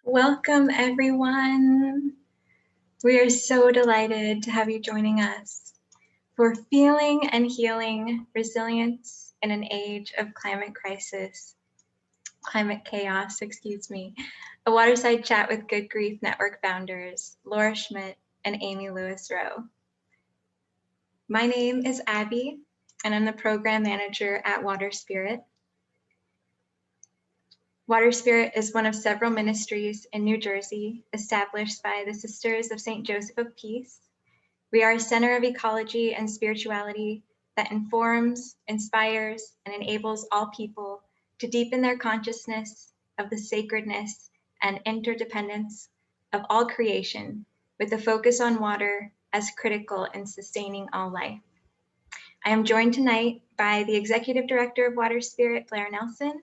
Welcome, everyone. We are so delighted to have you joining us for Feeling and Healing Resilience in an Age of Climate Chaos, a Waterside chat with Good Grief Network founders, Laura Schmidt and Amy Lewis-Rowe. My name is Abby, and I'm the program manager at Waterspirit. Waterspirit is one of several ministries in New Jersey established by the Sisters of St. Joseph of Peace. We are a center of ecology and spirituality that informs, inspires, and enables all people to deepen their consciousness of the sacredness and interdependence of all creation, with a focus on water as critical in sustaining all life. I am joined tonight by the Executive Director of Waterspirit, Blair Nelson,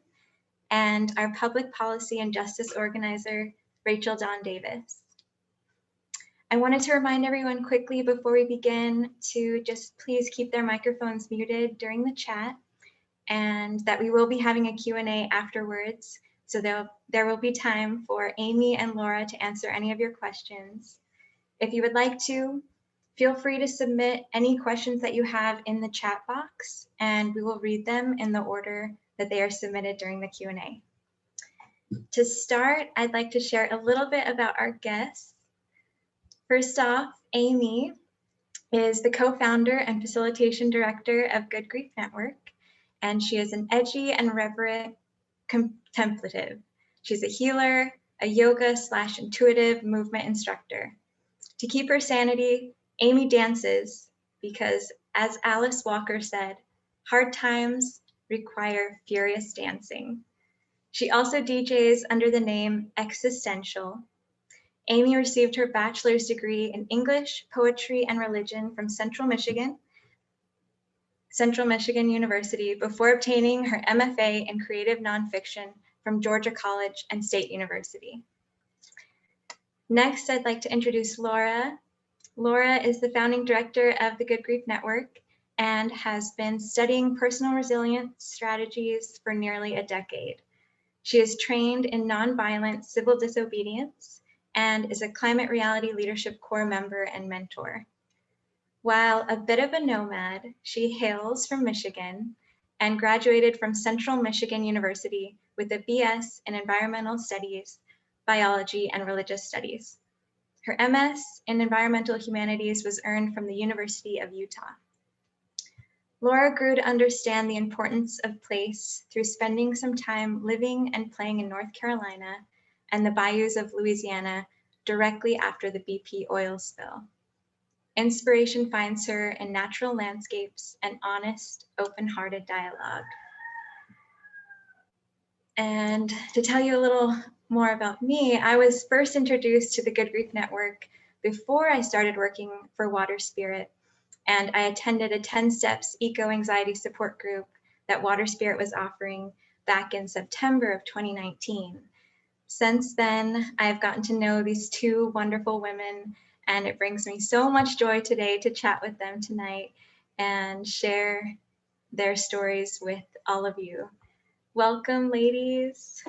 and our public policy and justice organizer, Rachel Dawn Davis. I wanted to remind everyone quickly before we begin to just please keep their microphones muted during the chat, and that we will be having a Q&A afterwards. So there will be time for Amy and Laura to answer any of your questions. If you would like to, feel free to submit any questions that you have in the chat box, and we will read them in the order that they are submitted during the Q&A. To start, I'd like to share a little bit about our guests. First off, Amy is the co-founder and facilitation director of Good Grief Network, and she is an edgy and reverent contemplative. She's a healer, a yoga/intuitive movement instructor. To keep her sanity, Amy dances because, as Alice Walker said, hard times require furious dancing. She also DJs under the name Existential. Amy received her bachelor's degree in English, poetry, and religion from Central Michigan University before obtaining her MFA in creative nonfiction from Georgia College and State University. Next, I'd like to introduce Laura. Laura is the founding director of the Good Grief Network and has been studying personal resilience strategies for nearly a decade. She is trained in nonviolent civil disobedience and is a Climate Reality Leadership Core member and mentor. While a bit of a nomad, she hails from Michigan and graduated from Central Michigan University with a BS in Environmental Studies, Biology, and Religious Studies. Her MS in Environmental Humanities was earned from the University of Utah. Laura grew to understand the importance of place through spending some time living and playing in North Carolina and the bayous of Louisiana directly after the BP oil spill. Inspiration finds her in natural landscapes and honest, open-hearted dialogue. And to tell you a little more about me, I was first introduced to the Good Grief Network before I started working for Waterspirit, and I attended a 10 Steps Ecoanxiety support group that Waterspirit was offering back in September of 2019. Since then, I've gotten to know these two wonderful women, and it brings me so much joy today to chat with them tonight and share their stories with all of you. Welcome, ladies.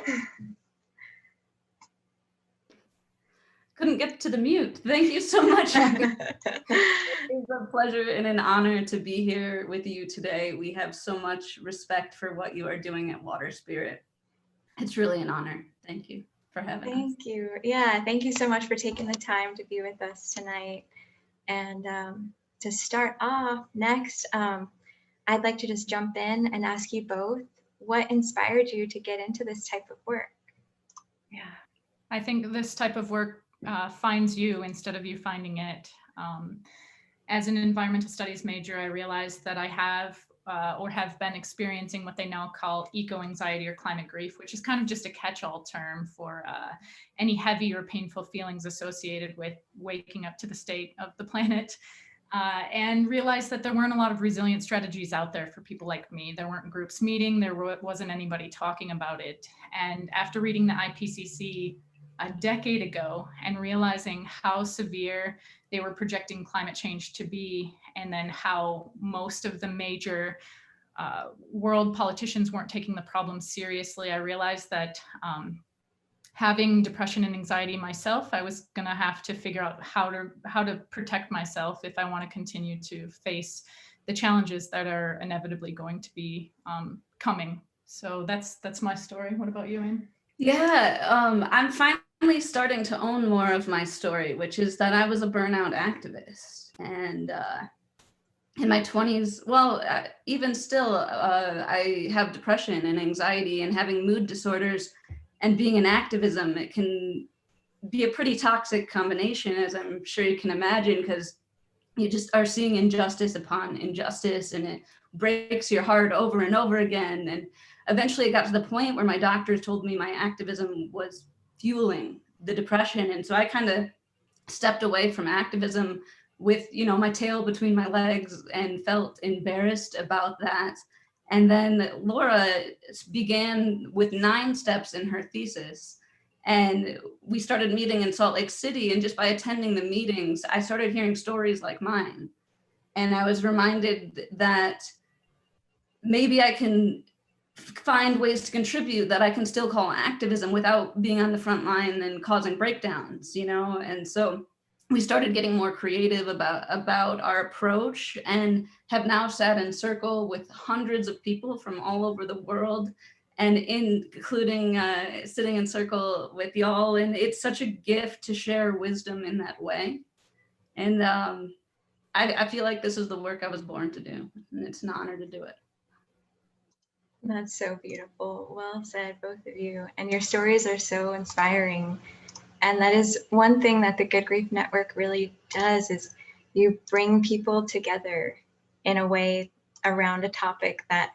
Couldn't get to the mute. Thank you so much. It's a pleasure and an honor to be here with you today. We have so much respect for what you are doing at Waterspirit. It's really an honor. Thank you for having us. Thank you. Yeah, thank you so much for taking the time to be with us tonight. And to start off next, I'd like to just jump in and ask you both, what inspired you to get into this type of work? Yeah, I think this type of work finds you instead of you finding it. As an environmental studies major, I realized that I have been experiencing what they now call eco-anxiety or climate grief, which is kind of just a catch-all term for any heavy or painful feelings associated with waking up to the state of the planet. And realized that there weren't a lot of resilient strategies out there for people like me. There weren't groups meeting, there wasn't anybody talking about it. And after reading the IPCC a decade ago and realizing how severe they were projecting climate change to be, and then how most of the major world politicians weren't taking the problem seriously, I realized that having depression and anxiety myself, I was going to have to figure out how to protect myself if I want to continue to face the challenges that are inevitably going to be coming. So that's my story. What about you, Anne? Yeah, I'm finally starting to own more of my story, which is that I was a burnout activist. And in my 20s, well, even still, I have depression and anxiety, and having mood disorders and being in activism, it can be a pretty toxic combination, as I'm sure you can imagine, because you just are seeing injustice upon injustice, and it breaks your heart over and over again. And eventually it got to the point where my doctors told me my activism was fueling the depression. And so I kind of stepped away from activism with, you know, my tail between my legs, and felt embarrassed about that. And then Laura began with 9 steps in her thesis. And we started meeting in Salt Lake City, and just by attending the meetings, I started hearing stories like mine. And I was reminded that maybe I can find ways to contribute that I can still call activism without being on the front line and causing breakdowns, you know? And so we started getting more creative about our approach, and have now sat in circle with hundreds of people from all over the world, and including sitting in circle with y'all. And it's such a gift to share wisdom in that way. And I feel like this is the work I was born to do, and it's an honor to do it. That's so beautiful. Well said, both of you. And your stories are so inspiring. And that is one thing that the Good Grief Network really does, is you bring people together in a way around a topic that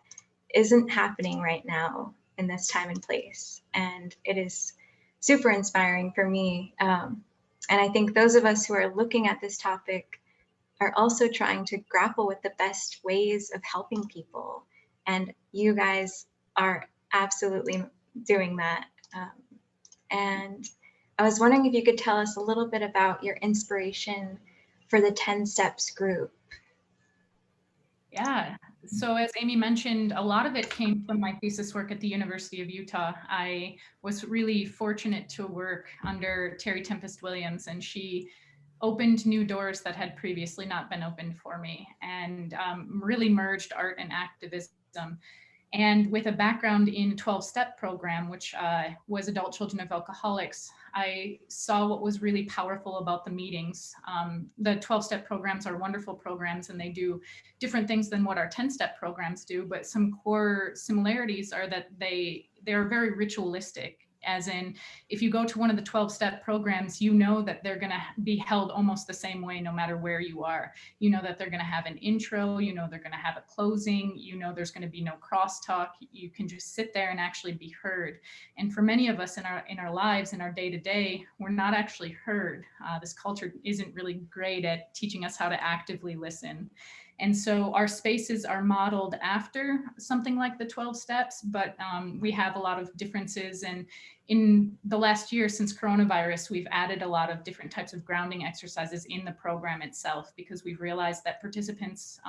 isn't happening right now in this time and place. And it is super inspiring for me. And I think those of us who are looking at this topic are also trying to grapple with the best ways of helping people. And you guys are absolutely doing that. And I was wondering if you could tell us a little bit about your inspiration for the 10 Steps group. Yeah, so as Amy mentioned, a lot of it came from my thesis work at the University of Utah. I was really fortunate to work under Terry Tempest Williams, and she opened new doors that had previously not been opened for me, and really merged art and activism. And with a background in 12-step program, which was adult children of alcoholics, I saw what was really powerful about the meetings. The 12-step programs are wonderful programs, and they do different things than what our 10-step programs do, but some core similarities are that they're very ritualistic. As in, if you go to one of the 12-step programs, you know that they're going to be held almost the same way no matter where you are. You know that they're going to have an intro, you know they're going to have a closing, you know there's going to be no crosstalk. You can just sit there and actually be heard. And for many of us in our lives, in our day-to-day, we're not actually heard. This culture isn't really great at teaching us how to actively listen. And so our spaces are modeled after something like the 12 steps, but we have a lot of differences. And in the last year since coronavirus, we've added a lot of different types of grounding exercises in the program itself, because we've realized that participants,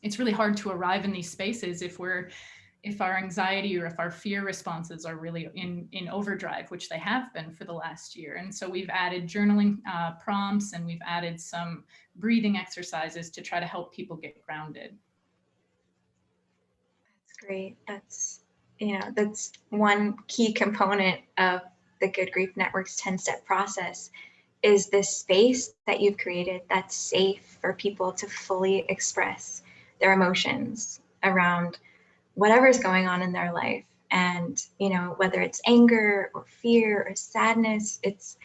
it's really hard to arrive in these spaces if our anxiety or if our fear responses are really in overdrive, which they have been for the last year. And so we've added journaling prompts, and we've added some breathing exercises to try to help people get grounded. That's great. That's one key component of the Good Grief Network's 10-step process, is this space that you've created that's safe for people to fully express their emotions around whatever's going on in their life. And, whether it's anger or fear or sadness, it's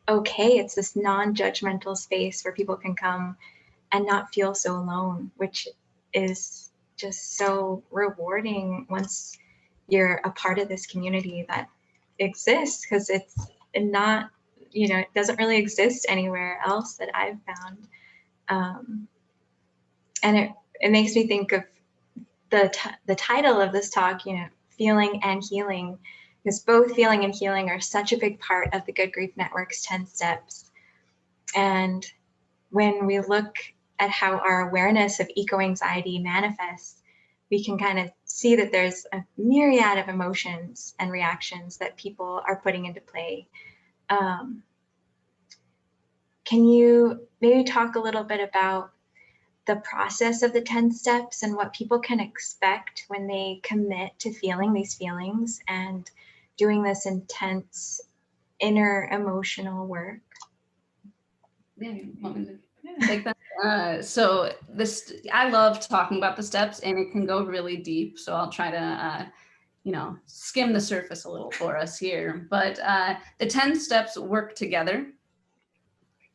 okay. It's this non-judgmental space where people can come and not feel so alone, which is just so rewarding once you're a part of this community that exists, because it's not, it doesn't really exist anywhere else that I've found. And it makes me think of the title of this talk, feeling and healing, because both feeling and healing are such a big part of the Good Grief Network's 10 steps. And when we look at how our awareness of eco-anxiety manifests, we can kind of see that there's a myriad of emotions and reactions that people are putting into play. Can you maybe talk a little bit about the process of the 10 steps and what people can expect when they commit to feeling these feelings and doing this intense inner emotional work? Yeah, you want me to take that? So this, I love talking about the steps, and it can go really deep. So I'll try to, skim the surface a little for us here. But the 10 steps work together.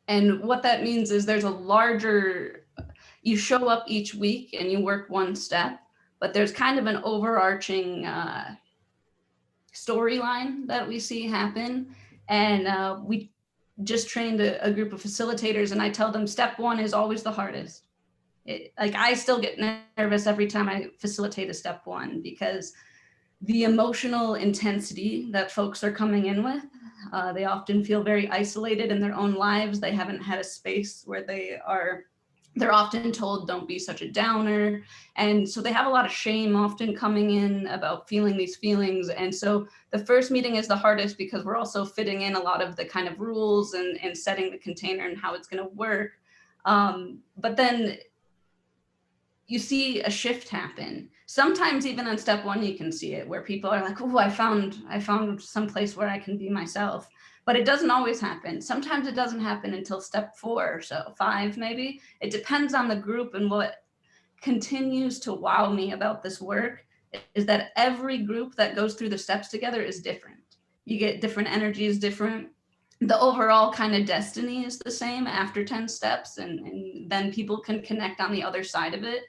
And what that means is there's a larger, you show up each week and you work one step, but there's kind of an overarching storyline that we see happen. And we just trained a group of facilitators, and I tell them step one is always the hardest. Like I still get nervous every time I facilitate a step one, because the emotional intensity that folks are coming in with, they often feel very isolated in their own lives. They haven't had a space where they're often told, don't be such a downer. And so they have a lot of shame often coming in about feeling these feelings. And so the first meeting is the hardest, because we're also fitting in a lot of the kind of rules and setting the container and how it's going to work. But then you see a shift happen. Sometimes even on step one, you can see it where people are like, oh, I found some place where I can be myself. But it doesn't always happen. Sometimes it doesn't happen until step 4 or so, 5 maybe. It depends on the group. And what continues to wow me about this work is that every group that goes through the steps together is different. You get different energies, different. The overall kind of destiny is the same after 10 steps, and then people can connect on the other side of it.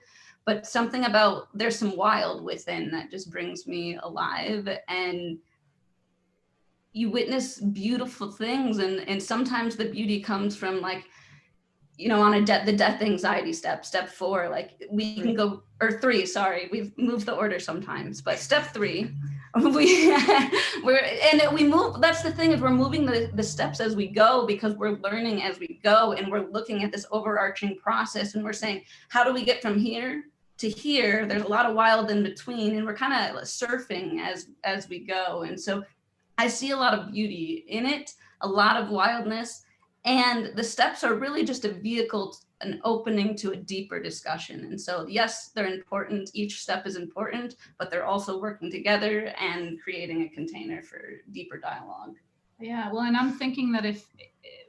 But something about, there's some wild within that just brings me alive, and you witness beautiful things. And sometimes the beauty comes from, like, on the death anxiety step 4, like we can go, or 3, sorry, we've moved the order sometimes, but step 3, we move. That's the thing, is we're moving the steps as we go, because we're learning as we go, and we're looking at this overarching process, and we're saying, how do we get from here to here? There's a lot of wild in between, and we're kind of surfing as we go. And so I see a lot of beauty in it, a lot of wildness. And the steps are really just a vehicle, an opening to a deeper discussion. And so, yes, they're important. Each step is important, but they're also working together and creating a container for deeper dialogue. Yeah, well, and I'm thinking that if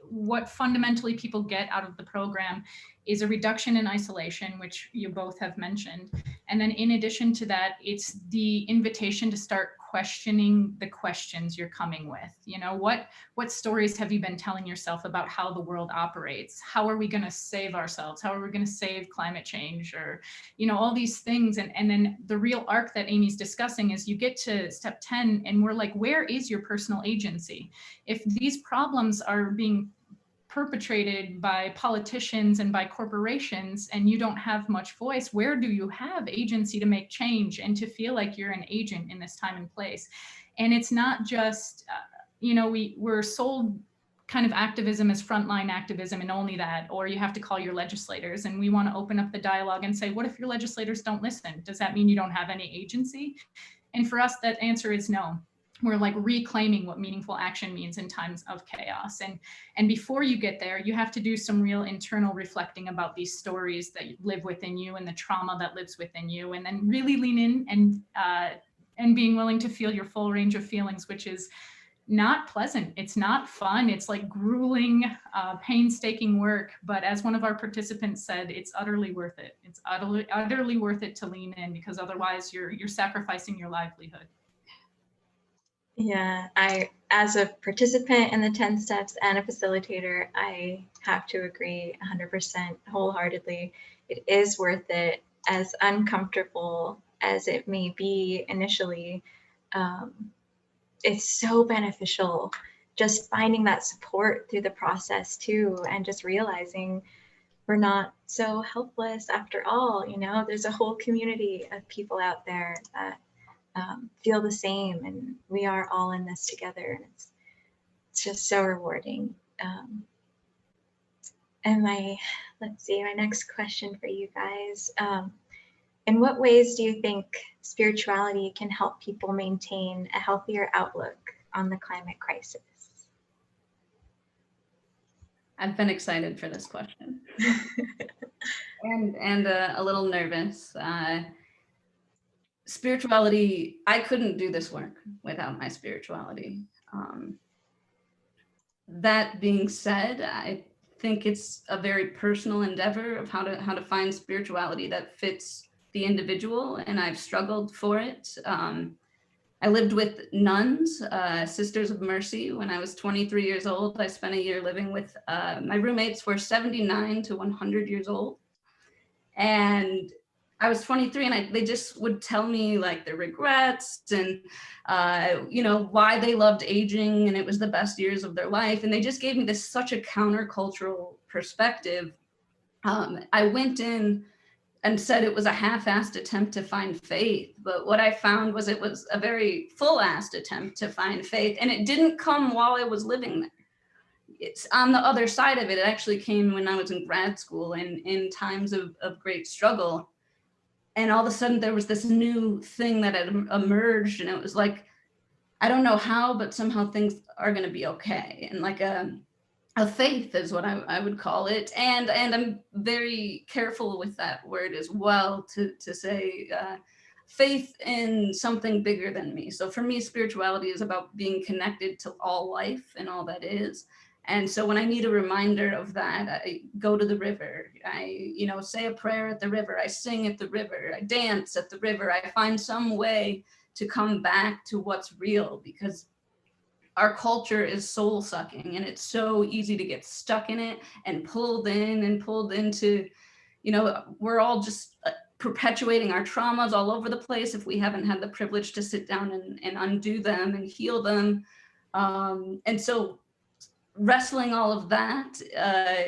what fundamentally people get out of the program is a reduction in isolation, which you both have mentioned. And then in addition to that, it's the invitation to start questioning the questions you're coming with. What stories have you been telling yourself about how the world operates? How are we going to save ourselves? How are we going to save climate change? Or, all these things. And then the real arc that Amy's discussing is you get to step 10 and we're like, where is your personal agency? If these problems are being perpetrated by politicians and by corporations, and you don't have much voice, where do you have agency to make change and to feel like you're an agent in this time and place? And it's not just, we're sold kind of activism as frontline activism and only that, or you have to call your legislators. And we want to open up the dialogue and say, what if your legislators don't listen? Does that mean you don't have any agency? And for us, that answer is no. We're like reclaiming what meaningful action means in times of chaos. And before you get there, you have to do some real internal reflecting about these stories that live within you and the trauma that lives within you, and then really lean in and being willing to feel your full range of feelings, which is not pleasant. It's not fun. It's like grueling, painstaking work. But as one of our participants said, it's utterly worth it. It's utterly worth it to lean in, because otherwise you're sacrificing your livelihood. Yeah, as a participant in the 10 steps and a facilitator, I have to agree 100% wholeheartedly. It is worth it, as uncomfortable as it may be initially. It's so beneficial, just finding that support through the process too, and just realizing we're not so helpless after all. There's a whole community of people out there that feel the same, and we are all in this together, and it's just so rewarding. And my next question for you guys, In what ways do you think spirituality can help people maintain a healthier outlook on the climate crisis? I've been excited for this question and a little nervous. Spirituality, I couldn't do this work without my spirituality. That being said, I think it's a very personal endeavor of how to find spirituality that fits the individual, and I've struggled for it. I lived with nuns, Sisters of Mercy, when I was 23 years old. I spent a year living with my roommates were 79 to 100 years old. And I was 23 and they just would tell me like their regrets and, you know, why they loved aging and it was the best years of their life. And they just gave me such a countercultural perspective. I went in and said it was a half-assed attempt to find faith. But what I found was it was a very full-assed attempt to find faith. And it didn't come while I was living there. It's on the other side of it. It actually came when I was in grad school and in times of great struggle. And all of a sudden there was this new thing that had emerged. And it was like, I don't know how, but somehow things are going to be okay. And like a faith is what I would call it. And I'm very careful with that word as well to say faith in something bigger than me. So for me, spirituality is about being connected to all life and all that is. And so when I need a reminder of that, I go to the river. I, you know, say a prayer at the river. I sing at the river. I dance at the river. I find some way to come back to what's real, because our culture is soul sucking and it's so easy to get stuck in it and pulled in and pulled into, you know, we're all just perpetuating our traumas all over the place if we haven't had the privilege to sit down and undo them and heal them. And so wrestling all of that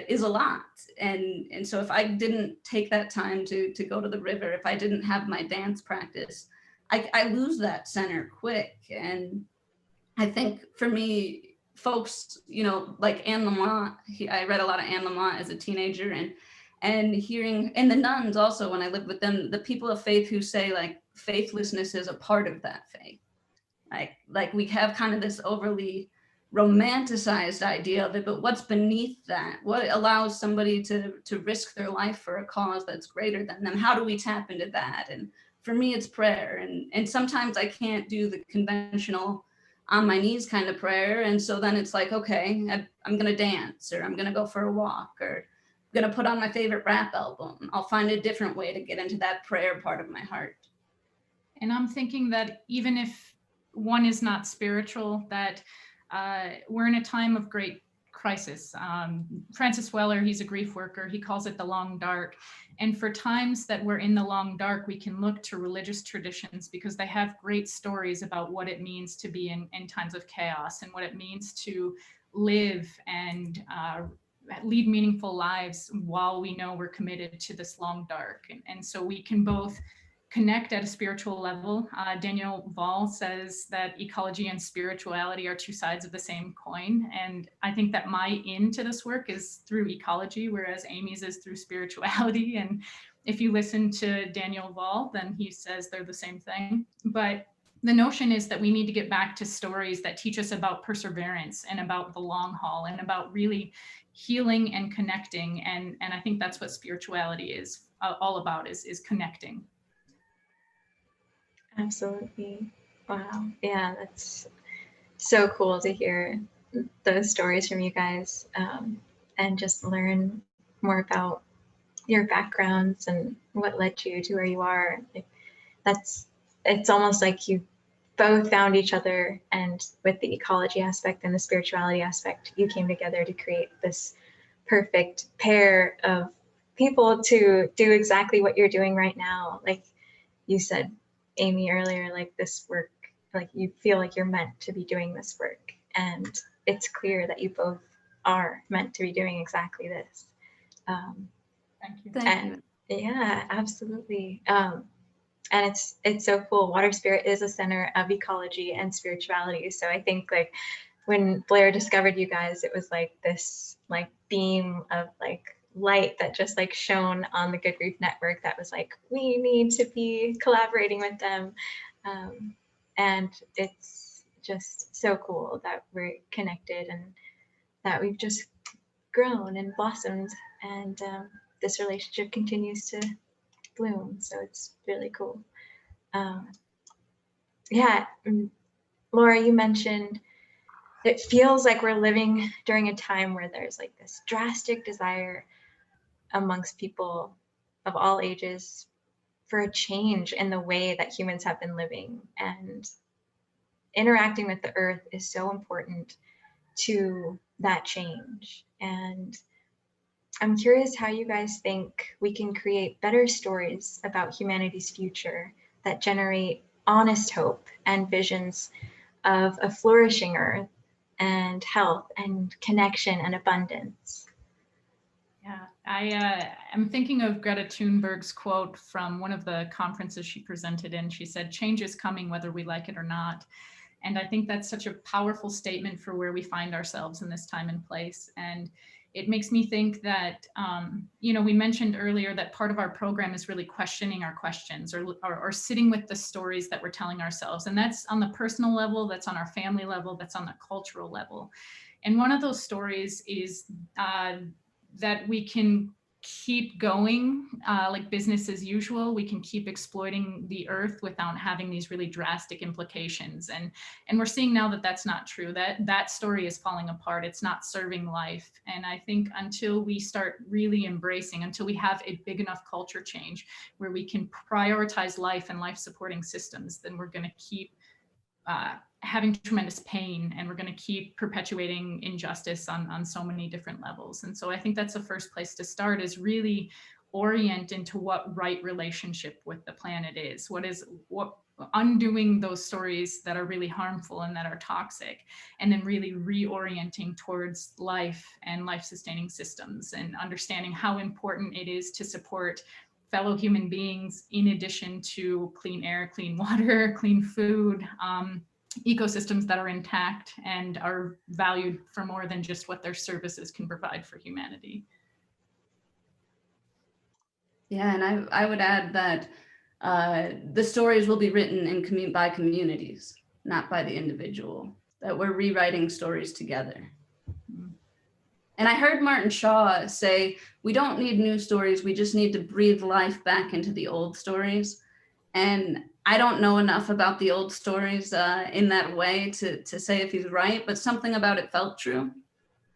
is a lot. And so if I didn't take that time to go to the river, if I didn't have my dance practice, I lose that center quick. And I think for me, folks, you know, like Anne Lamott, I read a lot of Anne Lamott as a teenager, and hearing, and the nuns also, when I lived with them, the people of faith who say like faithlessness is a part of that faith. Like we have kind of this overly romanticized idea of it, but what's beneath that? What allows somebody to risk their life for a cause that's greater than them? How do we tap into that? And for me, it's prayer. And sometimes I can't do the conventional on my knees kind of prayer. And so then it's like, okay, I'm going to dance, or I'm going to go for a walk, or I'm going to put on my favorite rap album. I'll find a different way to get into that prayer part of my heart. And I'm thinking that even if one is not spiritual, that we're in a time of great crisis. Francis Weller, he's a grief worker. He calls it the long dark. And for times that we're in the long dark, we can look to religious traditions because they have great stories about what it means to be in times of chaos and what it means to live and lead meaningful lives while we know we're committed to this long dark. And so we can both connect at a spiritual level. Daniel Vall says that ecology and spirituality are two sides of the same coin. And I think that my into this work is through ecology, whereas Amy's is through spirituality. And if you listen to Daniel Vall, then he says they're the same thing. But the notion is that we need to get back to stories that teach us about perseverance and about the long haul and about really healing and connecting. And I think that's what spirituality is all about, is connecting. Absolutely. Wow. Yeah, that's so cool to hear those stories from you guys, and just learn more about your backgrounds and what led you to where you are. It's almost like you both found each other, and with the ecology aspect and the spirituality aspect, you came together to create this perfect pair of people to do exactly what you're doing right now. Like you said, Amy, earlier, like this work, like you feel like you're meant to be doing this work, and it's clear that you both are meant to be doing exactly this. Thank you. Thank you. Yeah, absolutely. And it's so cool. Waterspirit is a center of ecology and spirituality. So I think like when Blair discovered you guys, it was like this like beam of like light that just like shone on the Good Grief Network that was like, we need to be collaborating with them. And it's just so cool that we're connected and that we've just grown and blossomed, and this relationship continues to bloom. So it's really cool. Yeah, Laura, you mentioned it feels like we're living during a time where there's like this drastic desire amongst people of all ages for a change in the way that humans have been living, and interacting with the earth is so important to that change. And I'm curious how you guys think we can create better stories about humanity's future that generate honest hope and visions of a flourishing earth and health and connection and abundance. Yeah, I'm thinking of Greta Thunberg's quote from one of the conferences she presented in. She said, "Change is coming whether we like it or not." And I think that's such a powerful statement for where we find ourselves in this time and place. And it makes me think that, we mentioned earlier that part of our program is really questioning our questions or sitting with the stories that we're telling ourselves. And that's on the personal level, that's on our family level, that's on the cultural level. And one of those stories is that we can keep going like business as usual. We can keep exploiting the earth without having these really drastic implications. And we're seeing now that that's not true, that story is falling apart. It's not serving life. And I think until we start really embracing, until we have a big enough culture change where we can prioritize life and life supporting systems, then we're going to keep having tremendous pain, and we're going to keep perpetuating injustice on so many different levels. And so I think that's the first place to start, is really orient into what right relationship with the planet is. What undoing those stories that are really harmful and that are toxic, and then really reorienting towards life and life sustaining systems, and understanding how important it is to support fellow human beings in addition to clean air, clean water, clean food, ecosystems that are intact and are valued for more than just what their services can provide for humanity. Yeah, and I would add that the stories will be written by communities, not by the individual, that we're rewriting stories together. And I heard Martin Shaw say, we don't need new stories, we just need to breathe life back into the old stories. And I don't know enough about the old stories in that way to say if he's right, but something about it felt true.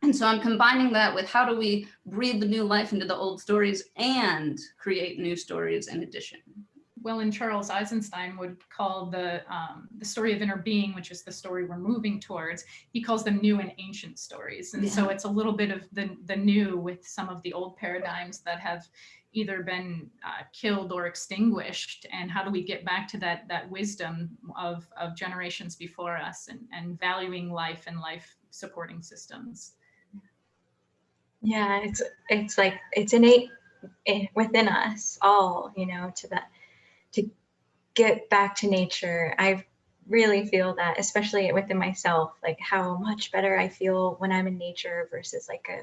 And so I'm combining that with how do we breathe the new life into the old stories and create new stories in addition. Well, and Charles Eisenstein would call the story of inner being, which is the story we're moving towards, he calls them new and ancient stories. And so it's a little bit of the new with some of the old paradigms that have either been killed or extinguished. And how do we get back to that wisdom of generations before us, and valuing life and life supporting systems? Yeah, it's like it's innate within us all, to get back to nature. I really feel that, especially within myself, like how much better I feel when I'm in nature versus like a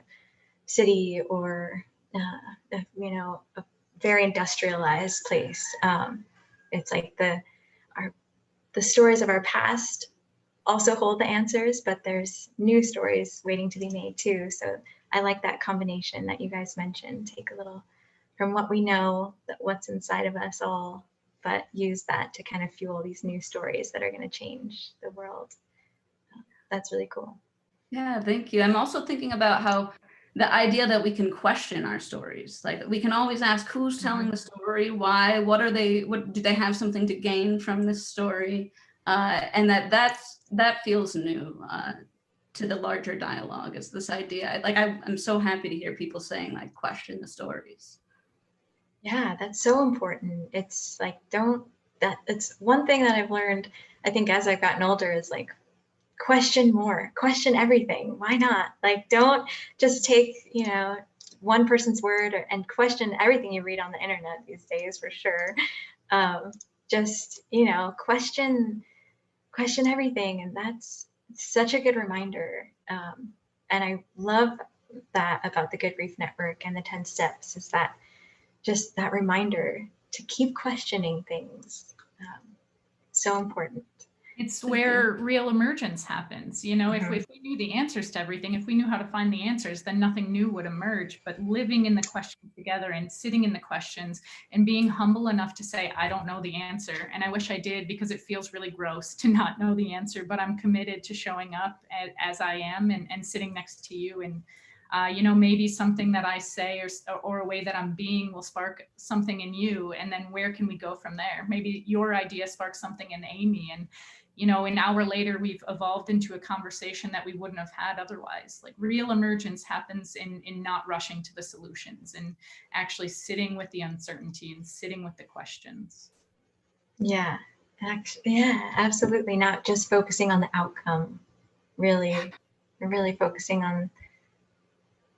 city or a very industrialized place. It's like the stories of our past also hold the answers, but there's new stories waiting to be made too. So I like that combination that you guys mentioned. Take a little from what we know, that what's inside of us all, but use that to kind of fuel these new stories that are going to change the world. That's really cool. Yeah, thank you. I'm also thinking about how the idea that we can question our stories, like we can always ask who's telling the story, why, what do they have something to gain from this story? And that feels new to the larger dialogue, is this idea. I'm so happy to hear people saying like question the stories. Yeah, that's so important. It's like, it's one thing that I've learned, I think, as I've gotten older, is like, question more, question everything. Why not? Like, don't just take, one person's word and question everything you read on the internet these days, for sure. Just, question everything. And that's such a good reminder. And I love that about the Good Grief Network and the 10 steps is that just that reminder to keep questioning things. So important. It's where real emergence happens. You know, Mhm. if we knew the answers to everything, if we knew how to find the answers, then nothing new would emerge. But living in the questions together and sitting in the questions and being humble enough to say, I don't know the answer. And I wish I did, because it feels really gross to not know the answer, but I'm committed to showing up as I am and sitting next to you. And you know, maybe something that I say or a way that I'm being will spark something in you. And then where can we go from there? Maybe your idea sparks something in Amy. And you know, an hour later, we've evolved into a conversation that we wouldn't have had otherwise. Like real emergence happens in not rushing to the solutions and actually sitting with the uncertainty and sitting with the questions. Yeah, yeah, absolutely. Not just focusing on the outcome, really focusing on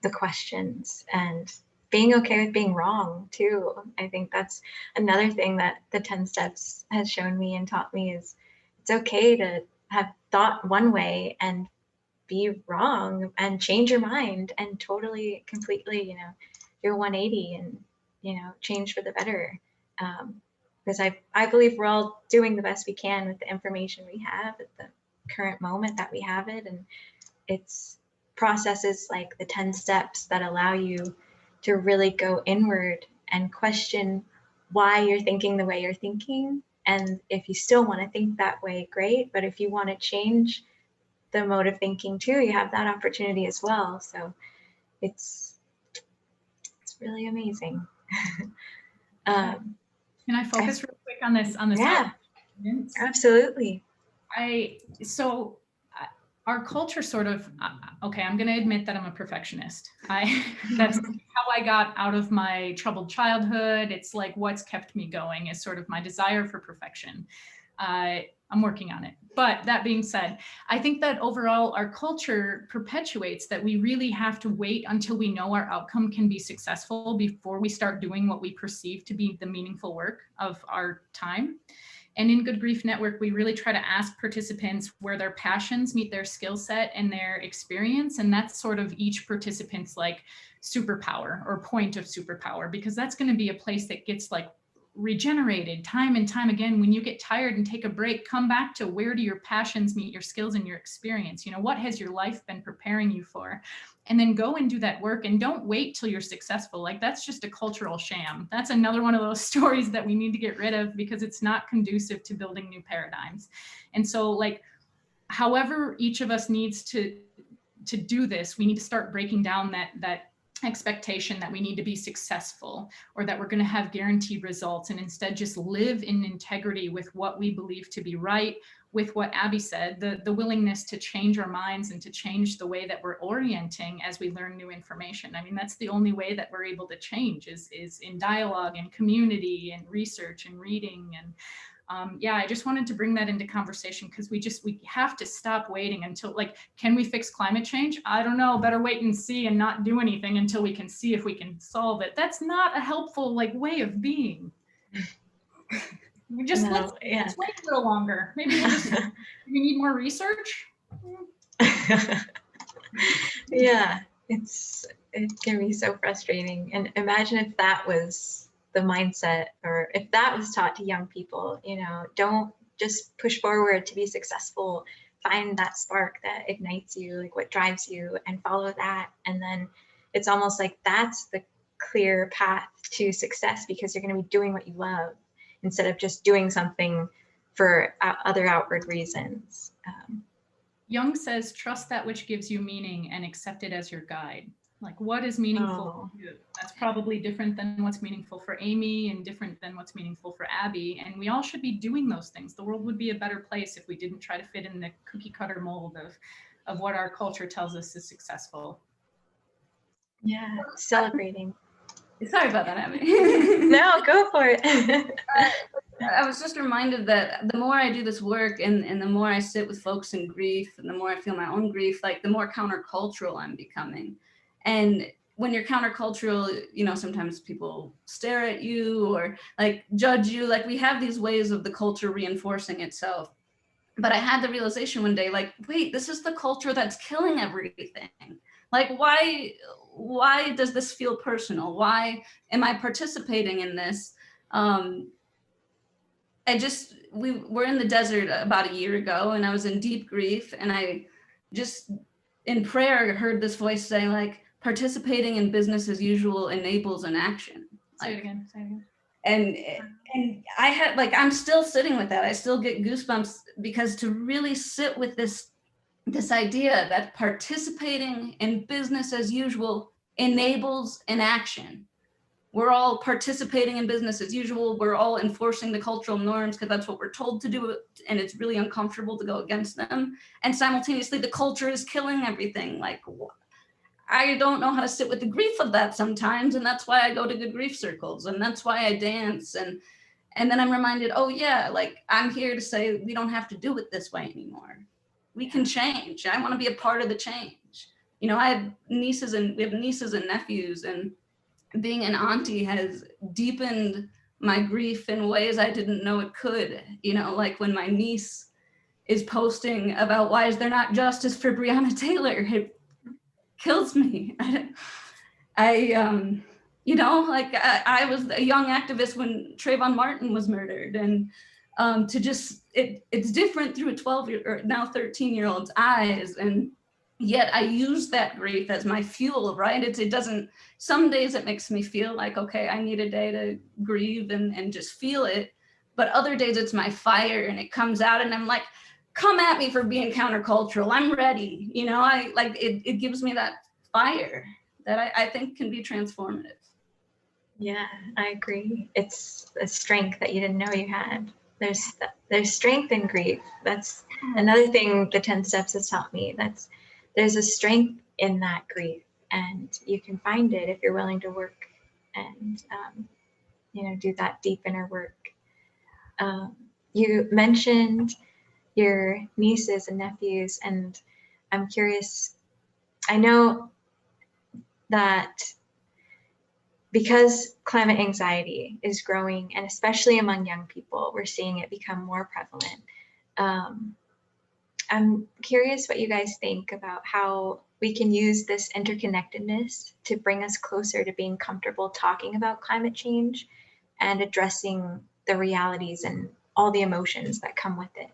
the questions and being okay with being wrong too. I think that's another thing that the 10 steps has shown me and taught me is it's okay to have thought one way and be wrong and change your mind and totally, completely, you know, do a 180 and, you know, change for the better. Because I believe we're all doing the best we can with the information we have at the current moment that we have it. And it's processes like the 10 steps that allow you to really go inward and question why you're thinking the way you're thinking. And if you still want to think that way, great. But if you want to change the mode of thinking too, you have that opportunity as well. So it's really amazing. Can I focus real quick on this? Yeah, absolutely. Our culture sort of, okay, I'm going to admit that I'm a perfectionist. That's how I got out of my troubled childhood. It's like what's kept me going is sort of my desire for perfection. I'm working on it. But that being said, I think that overall our culture perpetuates that we really have to wait until we know our outcome can be successful before we start doing what we perceive to be the meaningful work of our time. And in Good Grief Network, we really try to ask participants where their passions meet their skill set and their experience. And that's sort of each participant's like superpower or point of superpower, because that's going to be a place that gets like regenerated time and time again. When you get tired and take a break, come back to where do your passions meet your skills and your experience? You know, what has your life been preparing you for? And then go and do that work, and don't wait till you're successful. Like that's just a cultural sham. That's another one of those stories that we need to get rid of because it's not conducive to building new paradigms. And so like, however each of us needs to do this, we need to start breaking down that expectation that we need to be successful or that we're going to have guaranteed results, and instead just live in integrity with what we believe to be right, with what Abby said, the willingness to change our minds and to change the way that we're orienting as we learn new information. I mean, that's the only way that we're able to change is in dialogue and community and research and reading. And yeah, I just wanted to bring that into conversation because we have to stop waiting until, like, can we fix climate change? I don't know, better wait and see and not do anything until we can see if we can solve it. That's not a helpful like way of being. We just let's wait a little longer. Maybe we need more research. Yeah, it can be so frustrating. And imagine if that was the mindset, or if that was taught to young people, you know, don't just push forward to be successful, find that spark that ignites you, like what drives you, and follow that. And then it's almost like that's the clear path to success, because you're going to be doing what you love instead of just doing something for other outward reasons. Jung says, trust that which gives you meaning and accept it as your guide. Like, what is meaningful for you? That's probably different than what's meaningful for Amy and different than what's meaningful for Abby. And we all should be doing those things. The world would be a better place if we didn't try to fit in the cookie cutter mold of what our culture tells us is successful. Yeah, celebrating. Sorry about that, Abby. No, go for it. I was just reminded that the more I do this work and the more I sit with folks in grief and the more I feel my own grief, like the more countercultural I'm becoming. And when you're countercultural, you know, sometimes people stare at you or like judge you. Like we have these ways of the culture reinforcing itself. But I had the realization one day, like, wait, this is the culture that's killing everything. Like, why does this feel personal? Why am I participating in this? We were in the desert about a year ago, and I was in deep grief, and I just in prayer heard this voice say, like, participating in business as usual enables inaction. Say it again. And I had, like, I'm still sitting with that. I still get goosebumps, because to really sit with this idea that participating in business as usual enables inaction. We're all participating in business as usual. We're all enforcing the cultural norms because that's what we're told to do, and it's really uncomfortable to go against them. And simultaneously, the culture is killing everything. Like, I don't know how to sit with the grief of that sometimes, and that's why I go to good grief circles, and that's why I dance. And then I'm reminded, oh yeah, like, I'm here to say we don't have to do it this way anymore. We can change. I want to be a part of the change. You know, we have nieces and nephews, and being an auntie has deepened my grief in ways I didn't know it could. You know, like when my niece is posting about why is there not justice for Breonna Taylor, it kills me. You know, like I was a young activist when Trayvon Martin was murdered, and to just, it's different through a 12-year, or now 13-year-old's eyes, and yet I use that grief as my fuel, right? It doesn't, some days it makes me feel like, okay, I need a day to grieve and just feel it. But other days it's my fire, and it comes out, and I'm like, come at me for being countercultural. I'm ready. You know, it gives me that fire that I think can be transformative. Yeah, I agree. It's a strength that you didn't know you had. There's strength in grief. That's another thing the 10 steps has taught me. There's a strength in that grief, and you can find it if you're willing to work and do that deep inner work. You mentioned your nieces and nephews, and I'm curious. I know that because climate anxiety is growing, and especially among young people, we're seeing it become more prevalent. I'm curious what you guys think about how we can use this interconnectedness to bring us closer to being comfortable talking about climate change and addressing the realities and all the emotions that come with it.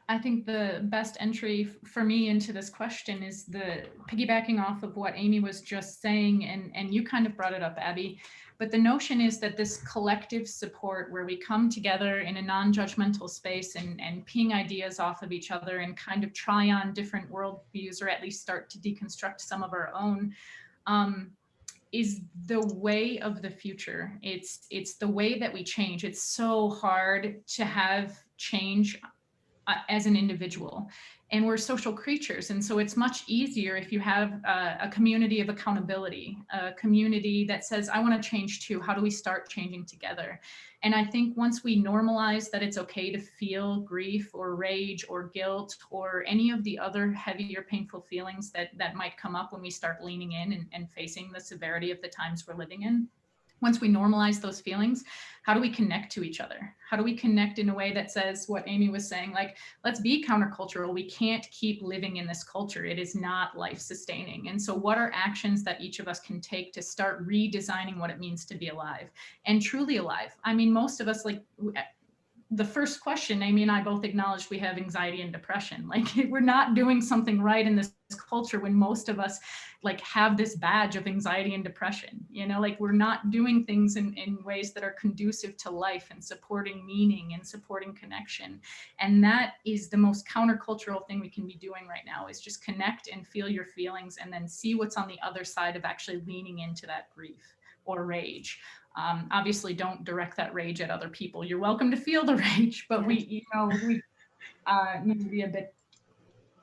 I think the best entry for me into this question is the piggybacking off of what Amy was just saying, and you kind of brought it up, Abby, but the notion is that this collective support where we come together in a non-judgmental space and ping ideas off of each other and kind of try on different worldviews, or at least start to deconstruct some of our own, is the way of the future. It's the way that we change. It's so hard to have change as an individual, and we're social creatures, and so it's much easier if you have a community of accountability, a community that says, I want to change too. How do we start changing together? And I think once we normalize that it's okay to feel grief or rage or guilt or any of the other heavier, painful feelings that might come up when we start leaning in and facing the severity of the times we're living in. Once we normalize those feelings, how do we connect to each other? How do we connect in a way that says what Amy was saying, like, let's be countercultural. We can't keep living in this culture. It is not life sustaining. And so what are actions that each of us can take to start redesigning what it means to be alive and truly alive? I mean, most of us, like, the first question, Amy and I both acknowledged we have anxiety and depression. Like, we're not doing something right in this culture when most of us like have this badge of anxiety and depression, you know, like we're not doing things in ways that are conducive to life and supporting meaning and supporting connection. And that is the most countercultural thing we can be doing right now, is just connect and feel your feelings and then see what's on the other side of actually leaning into that grief or rage. Obviously don't direct that rage at other people. You're welcome to feel the rage, but we need to be a bit.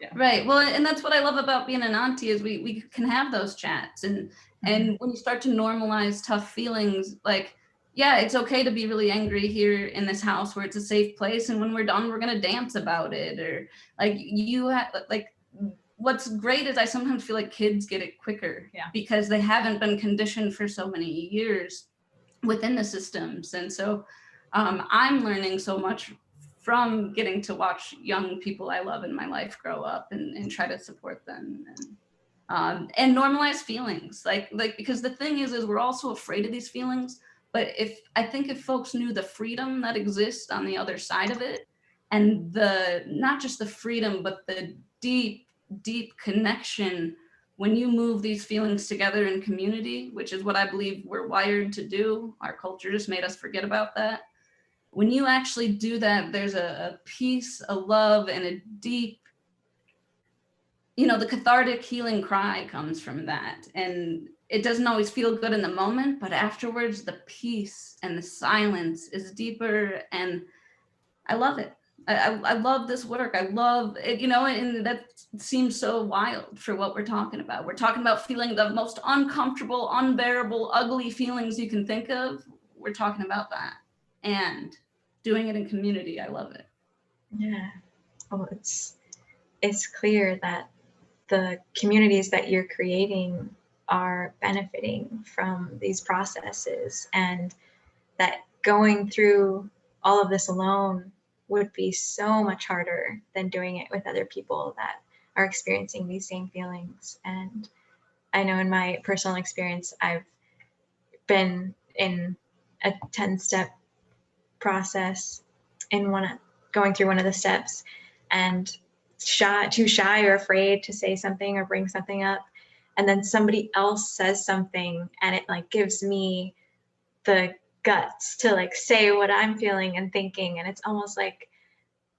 Yeah. Right. Well, and that's what I love about being an auntie, is we can have those chats, and when you start to normalize tough feelings, like, yeah, it's okay to be really angry here in this house where it's a safe place, and when we're done, we're gonna dance about it, or like what's great is I sometimes feel like kids get it quicker, because they haven't been conditioned for so many years within the systems, and so I'm learning so much from getting to watch young people I love in my life grow up and try to support them and normalize feelings. Like because the thing is we're all so afraid of these feelings. But I think if folks knew the freedom that exists on the other side of it, and not just the freedom, but the deep, deep connection when you move these feelings together in community, which is what I believe we're wired to do. Our culture just made us forget about that. When you actually do that, there's a peace, a love, and a deep, the cathartic healing cry comes from that. And it doesn't always feel good in the moment, but afterwards the peace and the silence is deeper, and I love it. I love this work. I love it, and that seems so wild for what we're talking about. We're talking about feeling the most uncomfortable, unbearable, ugly feelings you can think of. We're talking about that and doing it in community. I love it. Yeah. Well, it's clear that the communities that you're creating are benefiting from these processes, and that going through all of this alone would be so much harder than doing it with other people that are experiencing these same feelings. And I know in my personal experience, I've been in a 10-step process going through one of the steps, and too shy or afraid to say something or bring something up, and then somebody else says something and it like gives me the guts to like say what I'm feeling and thinking. And it's almost like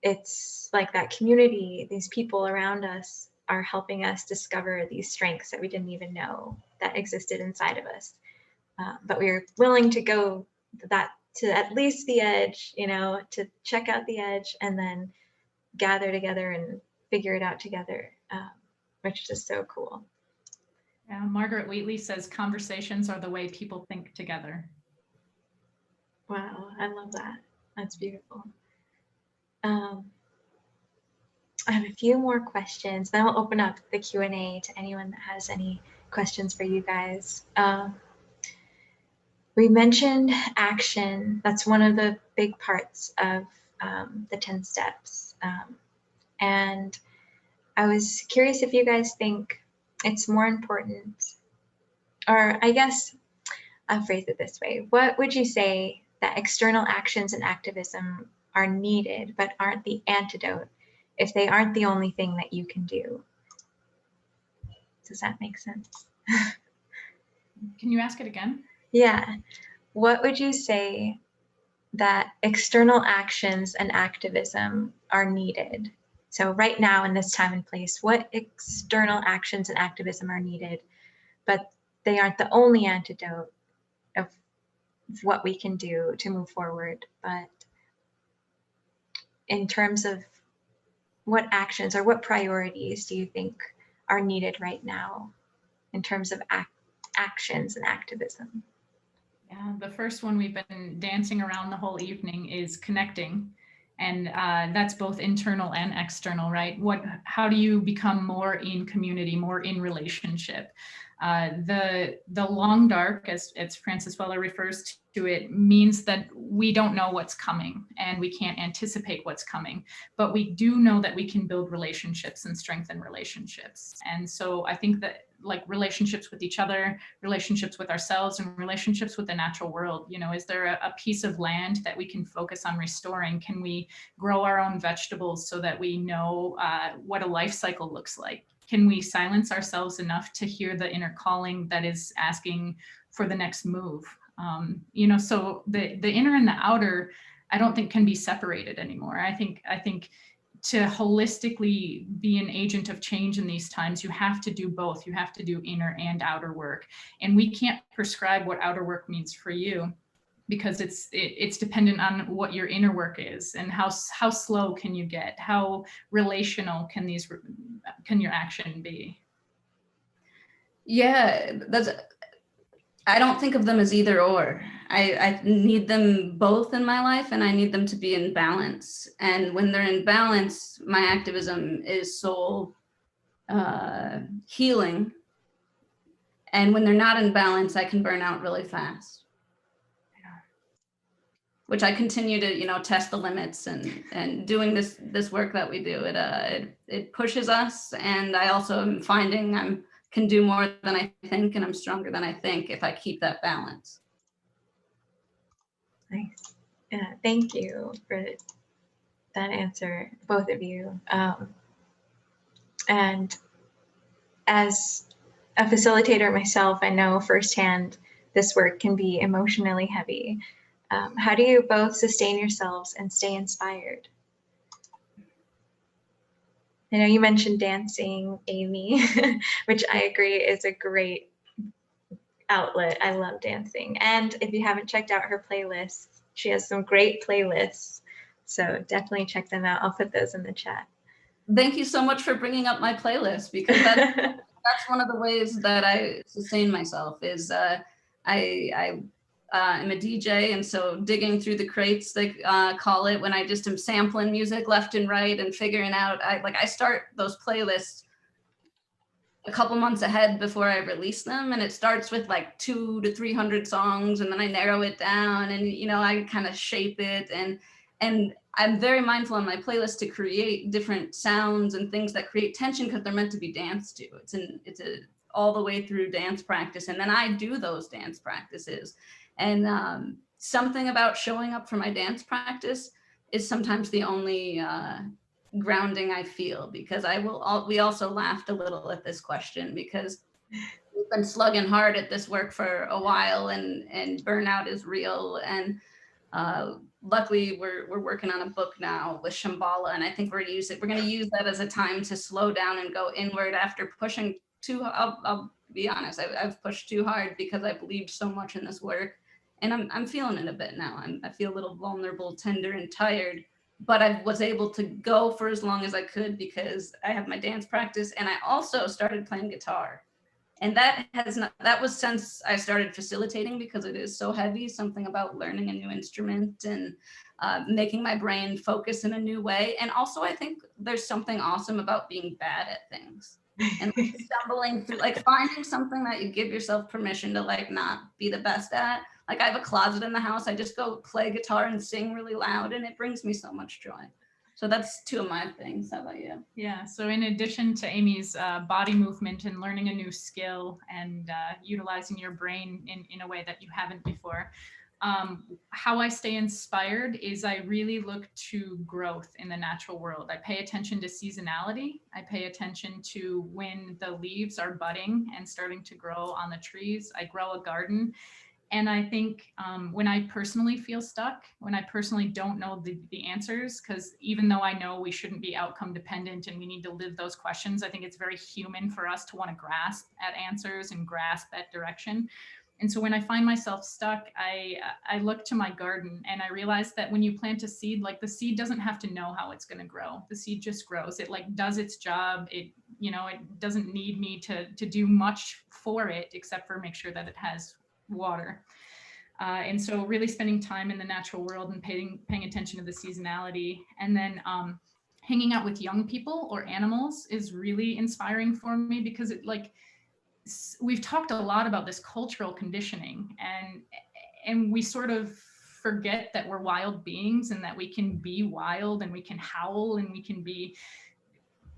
that community, these people around us are helping us discover these strengths that we didn't even know that existed inside of us, but we were willing to go to at least the edge, to check out the edge and then gather together and figure it out together, which is just so cool. Yeah, Margaret Wheatley says conversations are the way people think together. Wow, I love that. That's beautiful. I have a few more questions, then we'll open up the Q&A to anyone that has any questions for you guys. We mentioned action. That's one of the big parts of the 10 steps. And I was curious if you guys think it's more important, or I guess I'll phrase it this way. What would you say that external actions and activism are needed, but aren't the antidote if they aren't the only thing that you can do? Does that make sense? Can you ask it again? Yeah. What would you say that external actions and activism are needed? So right now in this time and place, what external actions and activism are needed, but they aren't the only antidote of what we can do to move forward? But in terms of what actions or what priorities do you think are needed right now in terms of actions and activism? Yeah, the first one we've been dancing around the whole evening is connecting. And that's both internal and external, right? How do you become more in community, more in relationship? The long dark, as Francis Weller refers to it, means that we don't know what's coming and we can't anticipate what's coming, but we do know that we can build relationships and strengthen relationships. And so I think that like relationships with each other, relationships with ourselves, and relationships with the natural world, is there a piece of land that we can focus on restoring? Can we grow our own vegetables so that we know what a life cycle looks like? Can we silence ourselves enough to hear the inner calling that is asking for the next move? So the inner and the outer, I don't think can be separated anymore. I think to holistically be an agent of change in these times, you have to do both. You have to do inner and outer work. And we can't prescribe what outer work means for you, because it's dependent on what your inner work is and how slow can you get, how relational can your action be. Yeah, I don't think of them as either or. I need them both in my life, and I need them to be in balance. And when they're in balance, my activism is soul healing. And when they're not in balance, I can burn out really fast. which I continue to, you know, test the limits and doing this work that we do. It pushes us, and I also am finding I can do more than I think, and I'm stronger than I think if I keep that balance. Nice. Thank you for that answer, both of you. And as a facilitator myself, I know firsthand this work can be emotionally heavy. How do you both sustain yourselves and stay inspired? I know you mentioned dancing, Amy, which I agree is a great outlet. I love dancing. And if you haven't checked out her playlists, she has some great playlists. So definitely check them out. I'll put those in the chat. Thank you so much for bringing up my playlist, because that's one of the ways that I sustain myself is I am a DJ, and so digging through the crates, they call it, when I just am sampling music left and right and figuring out, I start those playlists a couple months ahead before I release them, and it starts with like 200 to 300 songs, and then I narrow it down, and you know, I kind of shape it, and I'm very mindful on my playlist to create different sounds and things that create tension, because they're meant to be danced to. It's a all the way through dance practice, and then I do those dance practices. And something about showing up for my dance practice is sometimes the only grounding I feel, because we also laughed a little at this question, because we've been slugging hard at this work for a while, and burnout is real. And luckily we're working on a book now with Shambhala, and I think we're going to use that as a time to slow down and go inward after pushing I'll be honest, I've pushed too hard, because I believed so much in this work, and I'm feeling it a bit now. I feel a little vulnerable, tender, and tired, but I was able to go for as long as I could because I have my dance practice, and I also started playing guitar. And that was since I started facilitating, because it is so heavy, something about learning a new instrument and making my brain focus in a new way. And also, I think there's something awesome about being bad at things and stumbling through, like finding something that you give yourself permission to like not be the best at. Like I have a closet in the house, I just go play guitar and sing really loud, and it brings me so much joy. So that's two of my things. How about you? Yeah, so in addition to Amy's body movement and learning a new skill and utilizing your brain in a way that you haven't before, how I stay inspired is I really look to growth in the natural world. I pay attention to seasonality. I pay attention to when the leaves are budding and starting to grow on the trees. I grow a garden. And I think when I personally feel stuck, when I personally don't know the answers, because even though I know we shouldn't be outcome dependent and we need to live those questions, I think it's very human for us to want to grasp at answers and grasp at direction. And so when I find myself stuck, I look to my garden, and I realize that when you plant a seed, like the seed doesn't have to know how it's going to grow. The seed just grows. It like does its job. It doesn't need me to do much for it, except for make sure that it has water. And so really spending time in the natural world and paying attention to the seasonality, and then hanging out with young people or animals is really inspiring for me, because we've talked a lot about this cultural conditioning, and we sort of forget that we're wild beings, and that we can be wild, and we can howl, and we can be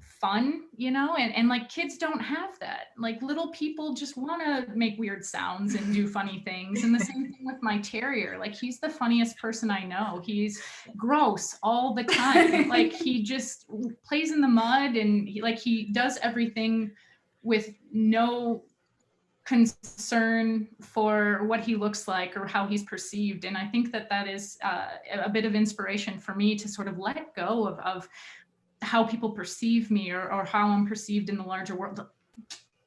fun, and like kids don't have that. Like little people just want to make weird sounds and do funny things. And the same thing with my terrier. Like he's the funniest person I know. He's gross all the time. Like he just plays in the mud, and he does everything with no concern for what he looks like or how he's perceived. And I think that is a bit of inspiration for me to sort of let go of how people perceive me or how I'm perceived in the larger world,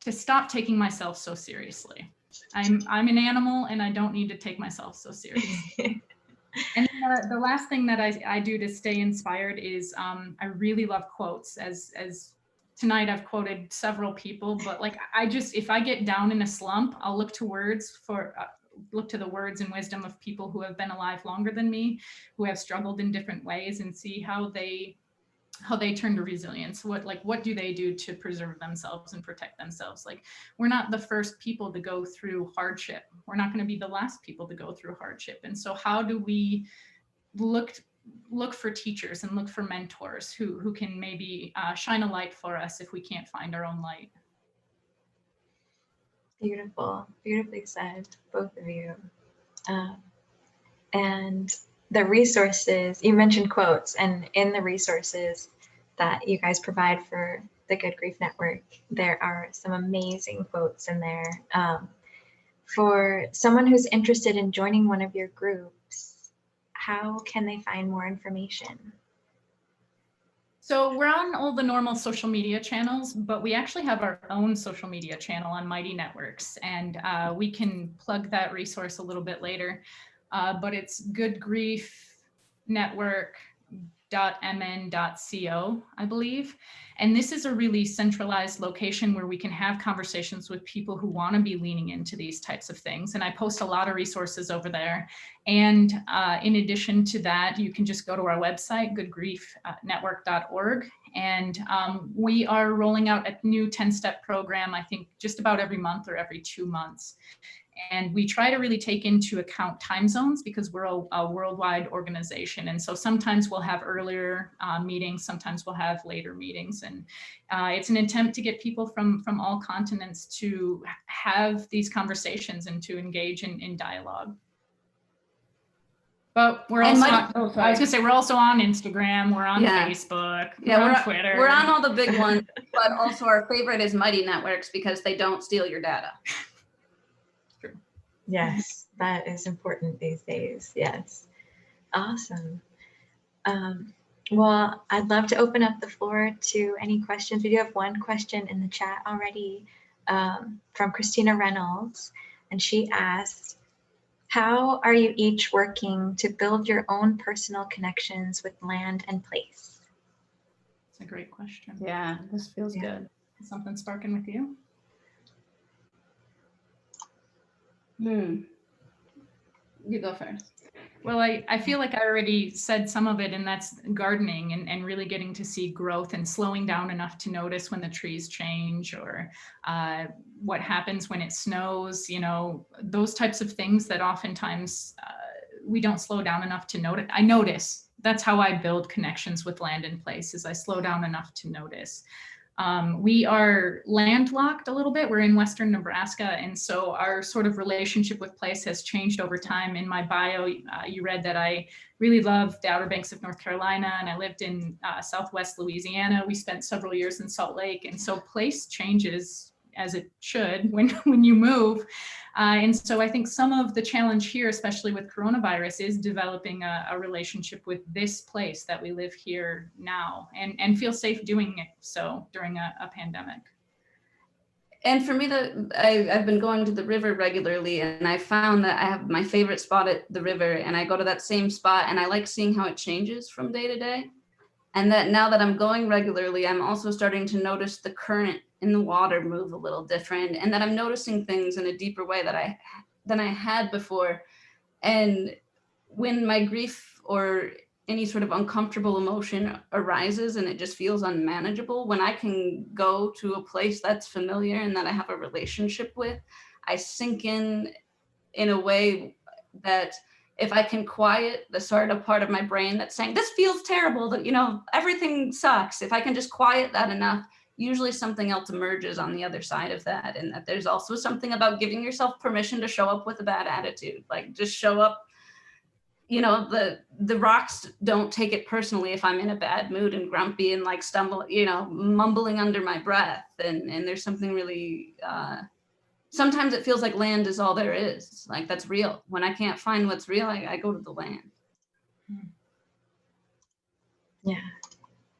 to stop taking myself so seriously. I'm an animal, and I don't need to take myself so seriously. And the last thing that I do to stay inspired is I really love quotes. As tonight I've quoted several people, but if I get down in a slump, I'll look to the words and wisdom of people who have been alive longer than me, who have struggled in different ways, and see how they turn to resilience. What do they do to preserve themselves and protect themselves? Like, we're not the first people to go through hardship. We're not going to be the last people to go through hardship. And so how do we look for teachers and look for mentors who can maybe shine a light for us if we can't find our own light. Beautiful, beautifully said, both of you. And the resources, you mentioned quotes, and in the resources that you guys provide for the Good Grief Network, there are some amazing quotes in there. For someone who's interested in joining one of your groups, how can they find more information? So we're on all the normal social media channels, but we actually have our own social media channel on Mighty Networks, and we can plug that resource a little bit later. But it's goodgriefnetwork.mn.co, I believe. And this is a really centralized location where we can have conversations with people who want to be leaning into these types of things. And I post a lot of resources over there. And in addition to that, you can just go to our website, goodgriefnetwork.org. And we are rolling out a new 10-step program, I think just about every month or every 2 months. And we try to really take into account time zones because we're a worldwide organization. And so sometimes we'll have earlier meetings, sometimes we'll have later meetings. And it's an attempt to get people from all continents to have these conversations and to engage in dialogue. But we're also, I was gonna say, we're also on Instagram, we're on Facebook, we're on Twitter. We're on all the big ones, but also our favorite is Mighty Networks because they don't steal your data. Yes, that is important these days. Yes. Awesome. Well, I'd love to open up the floor to any questions. We do have one question in the chat already from Christina Reynolds, and she asked, how are you each working to build your own personal connections with land and place? That's a great question. Yeah, this feels good. Is something sparking with you? You go first. Well, I feel like I already said some of it, and that's gardening and really getting to see growth and slowing down enough to notice when the trees change or what happens when it snows, you know, those types of things that oftentimes we don't slow down enough to notice. I notice. That's how I build connections with land and place, is I slow down enough to notice. We are landlocked a little bit. We're in Western Nebraska. And so our sort of relationship with place has changed over time. In my bio, you read that I really love the Outer Banks of North Carolina, and I lived in Southwest Louisiana. We spent several years in Salt Lake. And so place changes, as it should, when you move. And so I think some of the challenge here, especially with coronavirus, is developing a relationship with this place that we live here now and feel safe doing it so during a pandemic. And for me, I've been going to the river regularly, and I found that I have my favorite spot at the river, and I go to that same spot, and I like seeing how it changes from day to day. And that now that I'm going regularly, I'm also starting to notice the current in the water move a little different, and that I'm noticing things in a deeper way than I had before. And when my grief or any sort of uncomfortable emotion arises and it just feels unmanageable, when I can go to a place that's familiar and that I have a relationship with, I sink in a way that if I can quiet the sort of part of my brain that's saying, this feels terrible, that, you know, everything sucks. If I can just quiet that enough, usually something else emerges on the other side of that. And that there's also something about giving yourself permission to show up with a bad attitude, like just show up. You know, the rocks don't take it personally if I'm in a bad mood and grumpy and like stumble, you know, mumbling under my breath. And there's something really, sometimes it feels like land is all there is. Like that's real. When I can't find what's real, I go to the land. Yeah,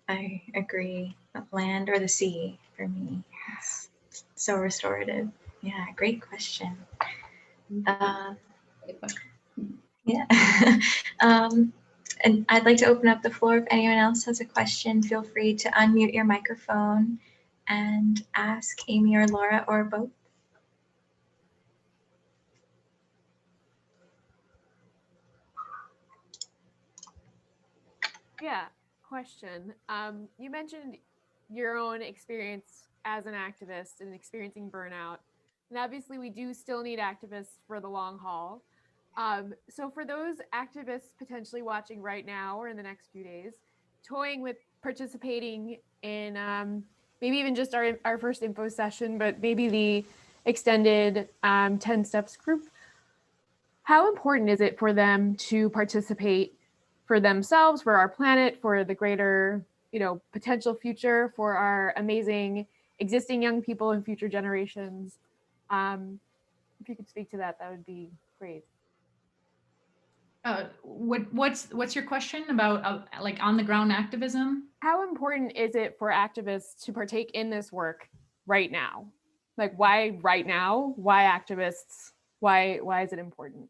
I agree. Land or the sea for me. It's so restorative. Yeah, great question. Yeah. And I'd like to open up the floor. If anyone else has a question, feel free to unmute your microphone and ask Amy or Laura or both. Yeah, question. You mentioned your own experience as an activist and experiencing burnout. And obviously we do still need activists for the long haul. So for those activists potentially watching right now or in the next few days, toying with participating in maybe even just our first info session, but maybe the extended 10 steps group, how important is it for them to participate for themselves, for our planet, for the greater, potential future, for our amazing existing young people and future generations? If you could speak to that, that would be great. What's your question about like on the ground activism? How important is it for activists to partake in this work right now? Like, why right now? Why activists? Why is it important?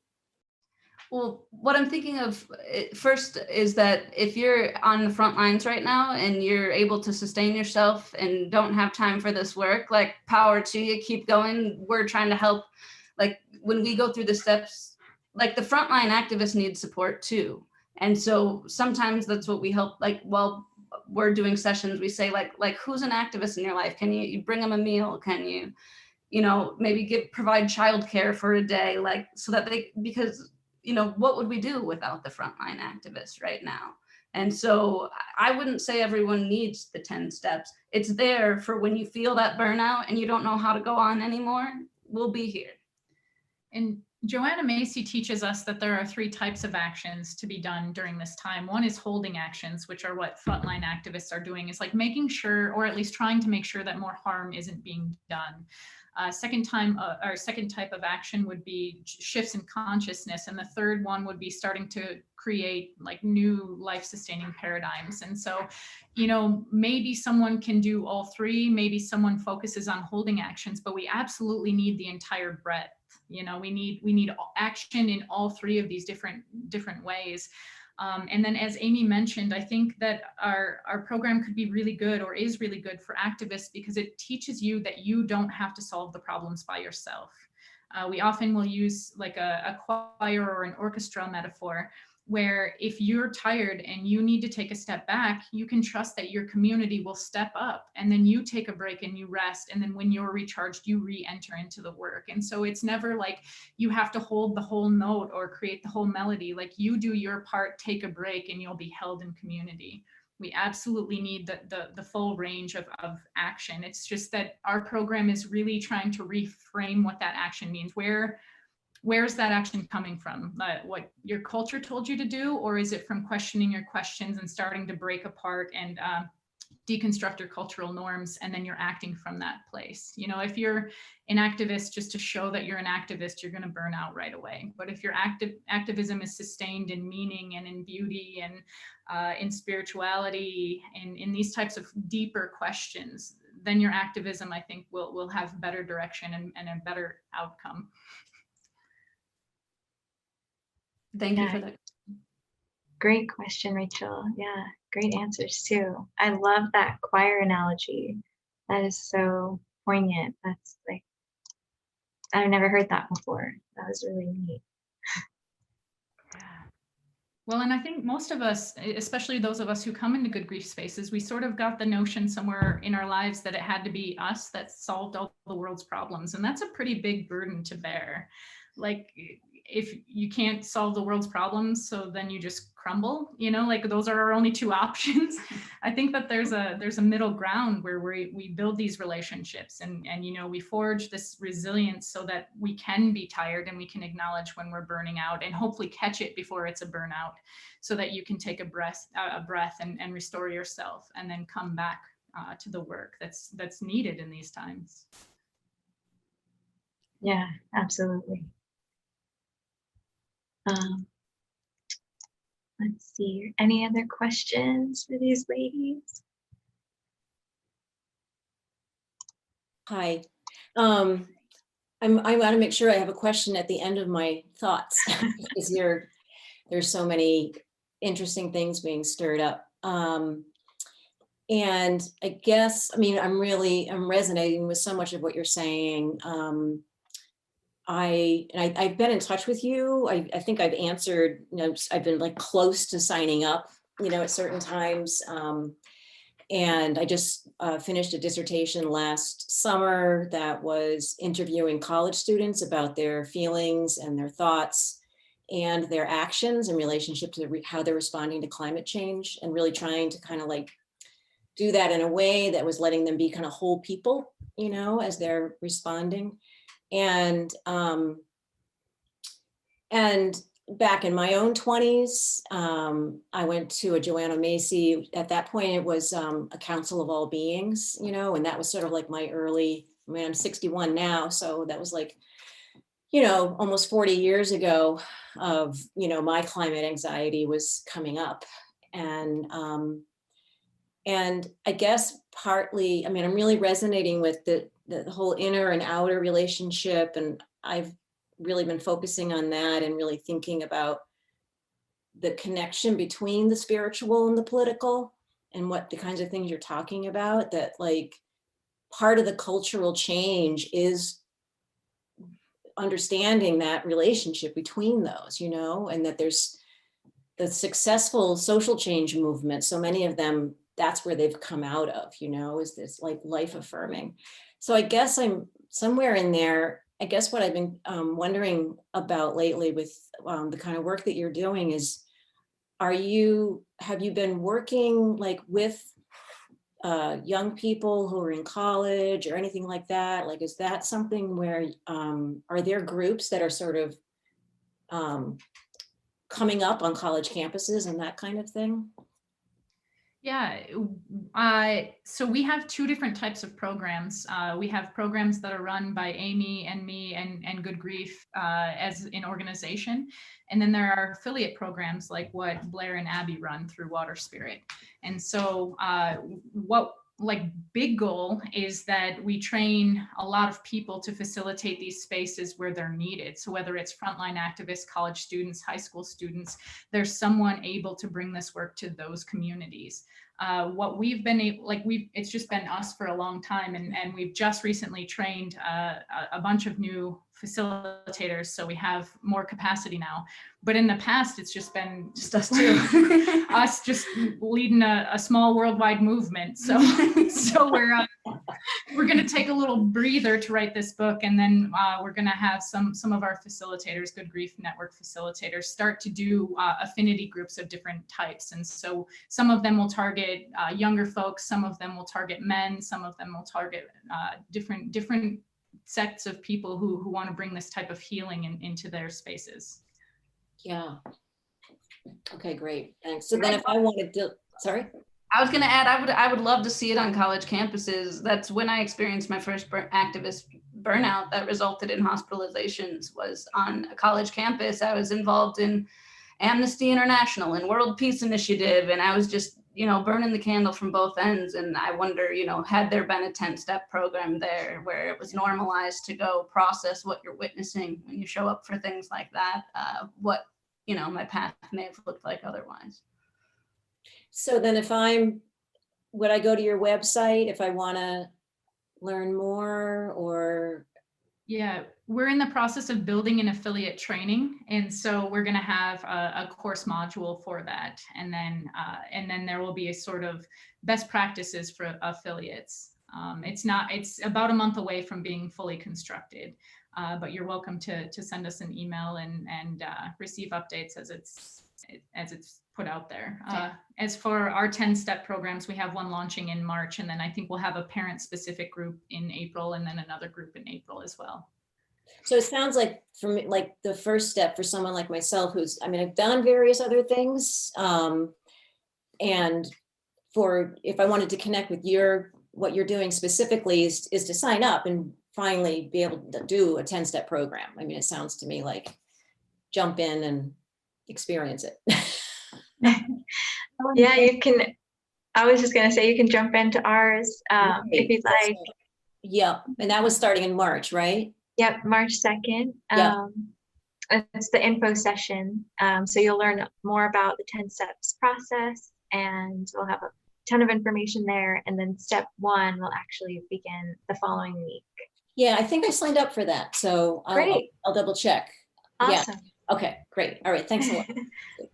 Well, what I'm thinking of first is that if you're on the front lines right now and you're able to sustain yourself and don't have time for this work, like, power to you, keep going. We're trying to help. Like, when we go through the steps, like, the frontline activists need support too. And so sometimes that's what we help, like, while we're doing sessions, we say like who's an activist in your life? Can you bring them a meal? Can you maybe provide childcare for a day, like, so that because what would we do without the frontline activists right now? And so I wouldn't say everyone needs the 10 steps. It's there for when you feel that burnout and you don't know how to go on anymore. We'll be here. And Joanna Macy teaches us that there are 3 types of actions to be done during this time. One is holding actions, which are what frontline activists are doing, is like making sure, or at least trying to make sure, that more harm isn't being done. Second type of action would be shifts in consciousness. And the third one would be starting to create like new life-sustaining paradigms. And so, maybe someone can do all 3, maybe someone focuses on holding actions, but we absolutely need the entire breadth. We need action in all 3 of these different ways. And then, as Amy mentioned, I think that our program could be really good, or is really good, for activists, because it teaches you that you don't have to solve the problems by yourself. We often will use like a choir or an orchestra metaphor, where if you're tired and you need to take a step back, you can trust that your community will step up, and then you take a break and you rest. And then when you're recharged, you re-enter into the work. And so it's never like you have to hold the whole note or create the whole melody. Like, you do your part, take a break, and you'll be held in community. We absolutely need the full range of action. It's just that our program is really trying to reframe what that action means. Where's that action coming from? What your culture told you to do? Or is it from questioning your questions and starting to break apart and deconstruct your cultural norms, and then you're acting from that place? If you're an activist just to show that you're an activist, you're going to burn out right away. But if your activism is sustained in meaning and in beauty and in spirituality and in these types of deeper questions, then your activism, I think, will have better direction and a better outcome. Thank you for that. Great question, Rachel. Yeah, great answers too. I love that choir analogy. That is so poignant. That's like, I've never heard that before. That was really neat. Well, and I think most of us, especially those of us who come into good grief spaces, we sort of got the notion somewhere in our lives that it had to be us that solved all the world's problems. And that's a pretty big burden to bear. Like, if you can't solve the world's problems, so then you just crumble, like, those are our only 2 options. I think that there's a middle ground where we build these relationships and we forge this resilience so that we can be tired and we can acknowledge when we're burning out, and hopefully catch it before it's a burnout, so that you can take a breath and restore yourself, and then come back to the work that's needed in these times. Yeah, absolutely. Let's see, any other questions for these ladies? Hi. I want to make sure I have a question at the end of my thoughts, because there's so many interesting things being stirred up. And I guess, I'm resonating with so much of what you're saying. I've been in touch with you. I think I've answered, I've been like close to signing up, at certain times. And I just finished a dissertation last summer that was interviewing college students about their feelings and their thoughts and their actions in relationship to how they're responding to climate change, and really trying to kind of like do that in a way that was letting them be kind of whole people, you know, as they're responding. And back in my own 20s, I went to a Joanna Macy. At that point, it was a Council of All Beings, you know, and that was sort of like my early, I mean, I'm 61 now, so that was like, you know, almost 40 years ago of, you know, my climate anxiety was coming up. And I guess partly, I mean, I'm really resonating with the whole inner and outer relationship. And I've really been focusing on that and really thinking about the connection between the spiritual and the political, and what the kinds of things you're talking about, that like part of the cultural change is understanding that relationship between those, you know, and that there's the successful social change movement, so many of them, that's where they've come out of, you know, is this like life affirming. So I guess I'm somewhere in there. I guess what I've been wondering about lately with the kind of work that you're doing is, have you been working like with young people who are in college or anything like that? Like, is that something where, are there groups that are sort of coming up on college campuses and that kind of thing? Yeah, so we have two different types of programs. We have programs that are run by Amy and me and Good Grief as an organization. And then there are affiliate programs like what Blair and Abby run through Waterspirit. And so what like big goal is that we train a lot of people to facilitate these spaces where they're needed. So whether it's frontline activists, college students, high school students, there's someone able to bring this work to those communities. What we've been able, like it's just been us for a long time, and we've just recently trained a bunch of new facilitators, so we have more capacity now. But in the past, it's just been just us two, us just leading a small worldwide movement. So we're going to take a little breather to write this book, and then we're going to have some of our facilitators, Good Grief Network facilitators, start to do affinity groups of different types. And so some of them will target younger folks, some of them will target men, some of them will target different sets of people who want to bring this type of healing into their spaces. Yeah. Okay, great. Thanks. So then if I wanted to, sorry? I was going to add, I would love to see it on college campuses. That's when I experienced my first activist burnout that resulted in hospitalizations, was on a college campus. I was involved in Amnesty International and World Peace Initiative, and I was just, you know, burning the candle from both ends. And I wonder, you know, had there been a 10-step program there where it was normalized to go process what you're witnessing when you show up for things like that, what, you know, my path may have looked like otherwise. So then would I go to your website if I want to learn more, or? Yeah, we're in the process of building an affiliate training. And so we're going to have a course module for that. And then there will be a sort of best practices for affiliates. It's about a month away from being fully constructed, but you're welcome to send us an email and receive updates as it's put out there. As for our 10-step programs, we have one launching in March, and then I think we'll have a parent-specific group in April, and then another group in April as well. So it sounds like, for me, like the first step for someone like myself, I've done various other things, and if I wanted to connect with what you're doing specifically is to sign up and finally be able to do a 10-step program. I mean, it sounds to me like jump in and experience it. Yeah, you can. I was just going to say, you can jump into ours if you'd like. Yeah, and that was starting in March, right? Yep, March 2nd. Yeah. It's the info session. So you'll learn more about the 10 steps process, and we'll have a ton of information there. And then step 1 will actually begin the following week. Yeah, I think I signed up for that. So I'll double check. Awesome. Yeah. Okay, great. All right, thanks a lot.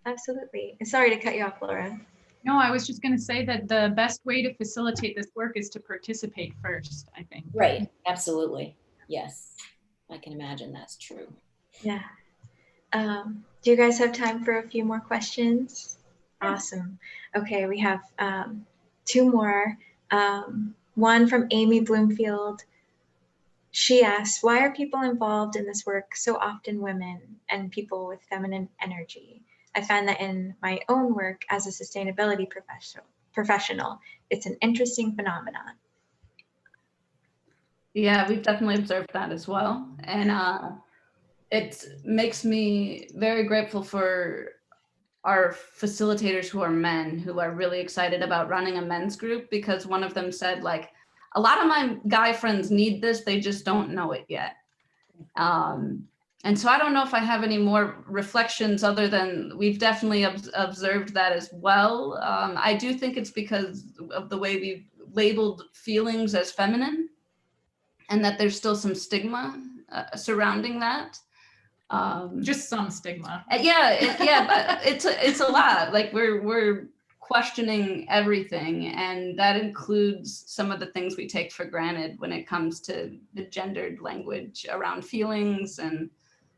Absolutely. Sorry to cut you off, Laura. No, I was just going to say that the best way to facilitate this work is to participate first, I think. Right, absolutely. Yes, I can imagine that's true. Yeah. Do you guys have time for a few more questions? Awesome. Okay, we have two more. One from Amy Bloomfield. She asks, why are people involved in this work so often women and people with feminine energy? I find that in my own work as a sustainability professional, it's an interesting phenomenon. Yeah, we've definitely observed that as well. And it makes me very grateful for our facilitators who are men, who are really excited about running a men's group, because one of them said, like, a lot of my guy friends need this, they just don't know it yet. And so I don't know if I have any more reflections other than we've definitely observed that as well. I do think it's because of the way we've labeled feelings as feminine, and that there's still some stigma surrounding that. Just some stigma. Yeah, but it's a lot. Like we're questioning everything, and that includes some of the things we take for granted when it comes to the gendered language around feelings. And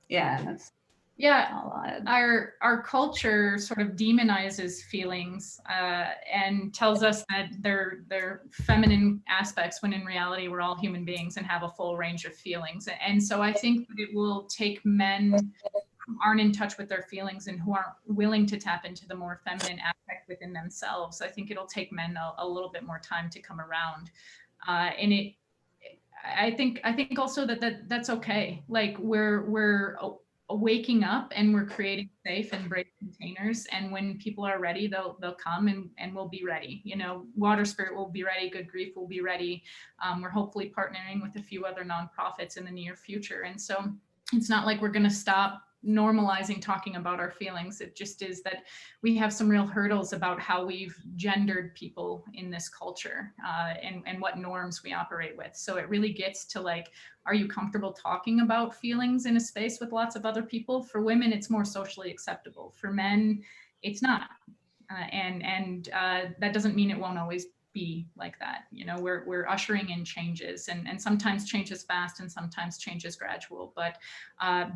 that's our culture sort of demonizes feelings and tells us that they're feminine aspects, when in reality we're all human beings and have a full range of feelings. And so I think that it will take men who aren't in touch with their feelings and who aren't willing to tap into the more feminine aspect within themselves. I think it'll take men a little bit more time to come around. And I think also that's okay. Like we're waking up and we're creating safe and brave containers, and when people are ready, they'll come and we'll be ready. You know, Waterspirit will be ready, Good Grief will be ready. We're hopefully partnering with a few other nonprofits in the near future, and so it's not like we're going to stop normalizing talking about our feelings. It just is that we have some real hurdles about how we've gendered people in this culture and what norms we operate with. So it really gets to, like, are you comfortable talking about feelings in a space with lots of other people? For women, it's more socially acceptable. For men, it's not. And that doesn't mean it won't always be like that. You know, we're ushering in changes, and sometimes change is fast and sometimes change is gradual. But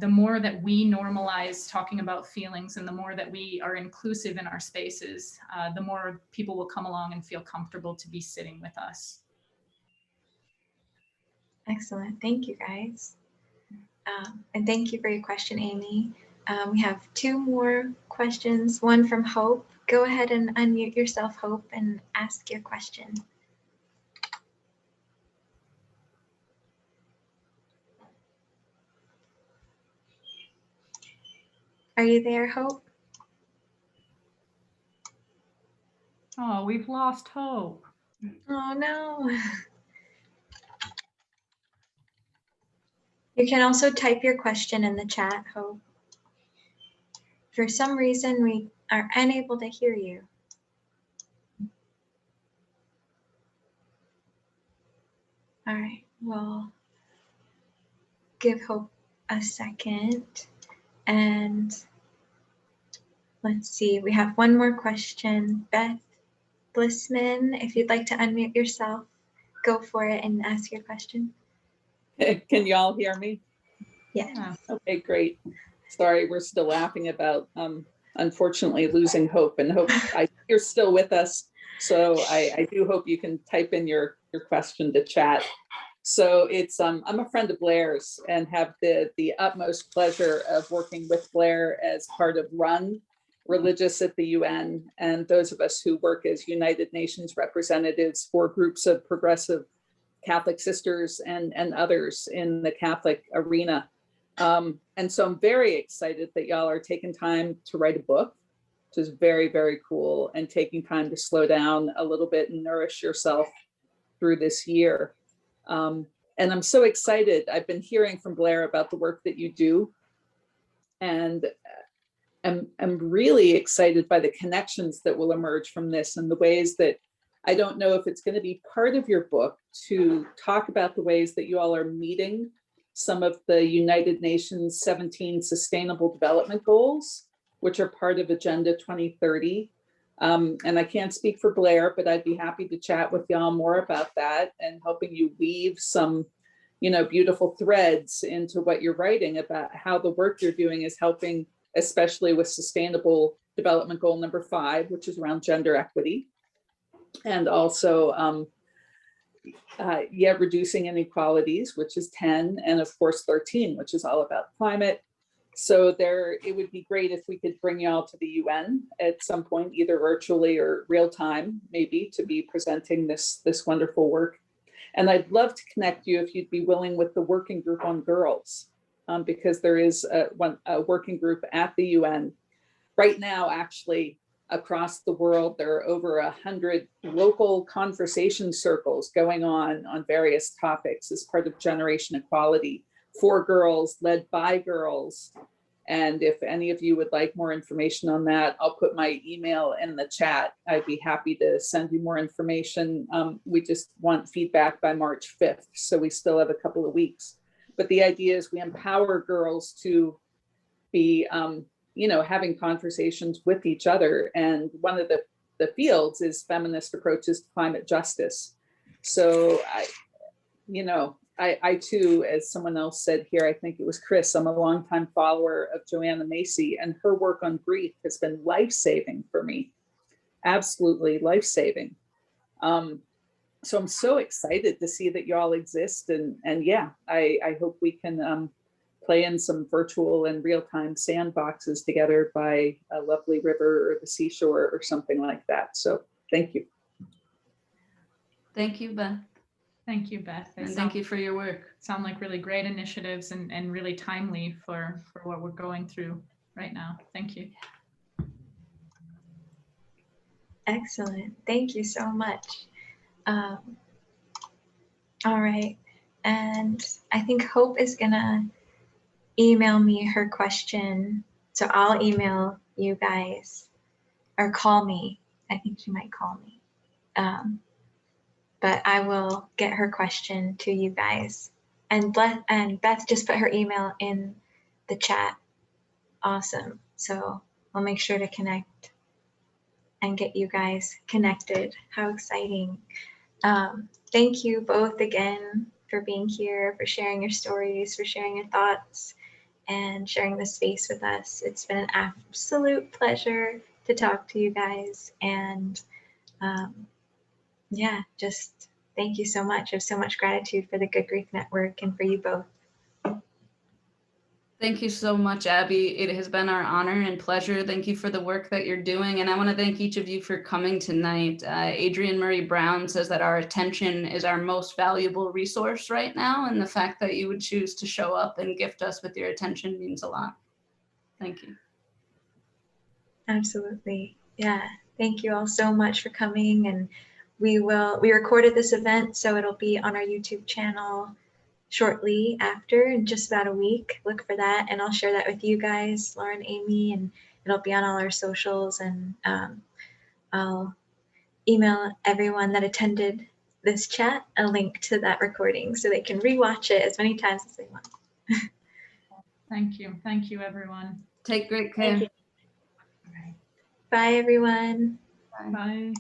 the more that we normalize talking about feelings, and the more that we are inclusive in our spaces, the more people will come along and feel comfortable to be sitting with us. Excellent. Thank you, guys. And thank you for your question, Amy. We have two more questions, one from Hope. Go ahead and unmute yourself, Hope, and ask your question. Are you there, Hope? Oh, we've lost Hope. Oh, no. You can also type your question in the chat, Hope. For some reason, we are unable to hear you. All right, we'll give Hope a second. And let's see, we have one more question. Beth Blissman, if you'd like to unmute yourself, go for it and ask your question. Can y'all hear me? Yeah. Okay, great. Sorry, we're still laughing about unfortunately losing Hope, and Hope, you're still with us. So I do hope you can type in your question to chat. So it's I'm a friend of Blair's and have the utmost pleasure of working with Blair as part of RUN, Religious at the UN, and those of us who work as United Nations representatives for groups of progressive Catholic sisters and others in the Catholic arena. And so I'm very excited that y'all are taking time to write a book, which is very, very cool, and taking time to slow down a little bit and nourish yourself through this year. And I'm so excited. I've been hearing from Blair about the work that you do, and I'm really excited by the connections that will emerge from this, and the ways that I don't know if it's going to be part of your book to talk about the ways that you all are meeting some of the United Nations 17 Sustainable Development Goals, which are part of Agenda 2030. And I can't speak for Blair, but I'd be happy to chat with y'all more about that, and helping you weave some, beautiful threads into what you're writing about how the work you're doing is helping especially with Sustainable Development Goal number 5, which is around gender equity. And also, reducing inequalities, which is 10, and of course 13, which is all about climate. So it would be great if we could bring you all to the UN at some point, either virtually or real time, maybe, to be presenting this wonderful work. And I'd love to connect you if you'd be willing with the working group on girls, because there is a working group at the UN right now. Actually, across the world, there are over 100 local conversation circles going on various topics as part of Generation Equality for girls, led by girls. And if any of you would like more information on that, I'll put my email in the chat. I'd be happy to send you more information. We just want feedback by March 5th, so we still have a couple of weeks. But the idea is we empower girls to be having conversations with each other. And one of the fields is feminist approaches to climate justice. So I too, as someone else said here, I think it was Chris, I'm a longtime follower of Joanna Macy, and her work on grief has been life-saving for me, absolutely life-saving. So I'm so excited to see that y'all exist, and yeah, I hope we can play in some virtual and real-time sandboxes together by a lovely river or the seashore or something like that. So thank you. Thank you, Beth. Thank you, Beth. And thank you for your work. Sound like really great initiatives and really timely for what we're going through right now. Thank you. Excellent. Thank you so much. All right. And I think Hope is gonna email me her question. So I'll email you guys or call me. I think she might call me. But I will get her question to you guys. And Beth just put her email in the chat. Awesome. So I'll make sure to connect and get you guys connected. How exciting. Thank you both again for being here, for sharing your stories, for sharing your thoughts, and sharing the space with us. It's been an absolute pleasure to talk to you guys. And yeah, just thank you so much. I have so much gratitude for the Good Grief Network and for you both. Thank you so much, Abby. It has been our honor and pleasure. Thank you for the work that you're doing. And I want to thank each of you for coming tonight. Adrienne Marie Brown says that our attention is our most valuable resource right now. And the fact that you would choose to show up and gift us with your attention means a lot. Thank you. Absolutely. Yeah. Thank you all so much for coming. And we recorded this event, so it'll be on our YouTube channel shortly after, in just about a week. Look for that, and I'll share that with you guys, Lauren, Amy, and it'll be on all our socials. And I'll email everyone that attended this chat a link to that recording so they can rewatch it as many times as they want. Thank you. Thank you, everyone. Take great care. Bye, everyone. Bye.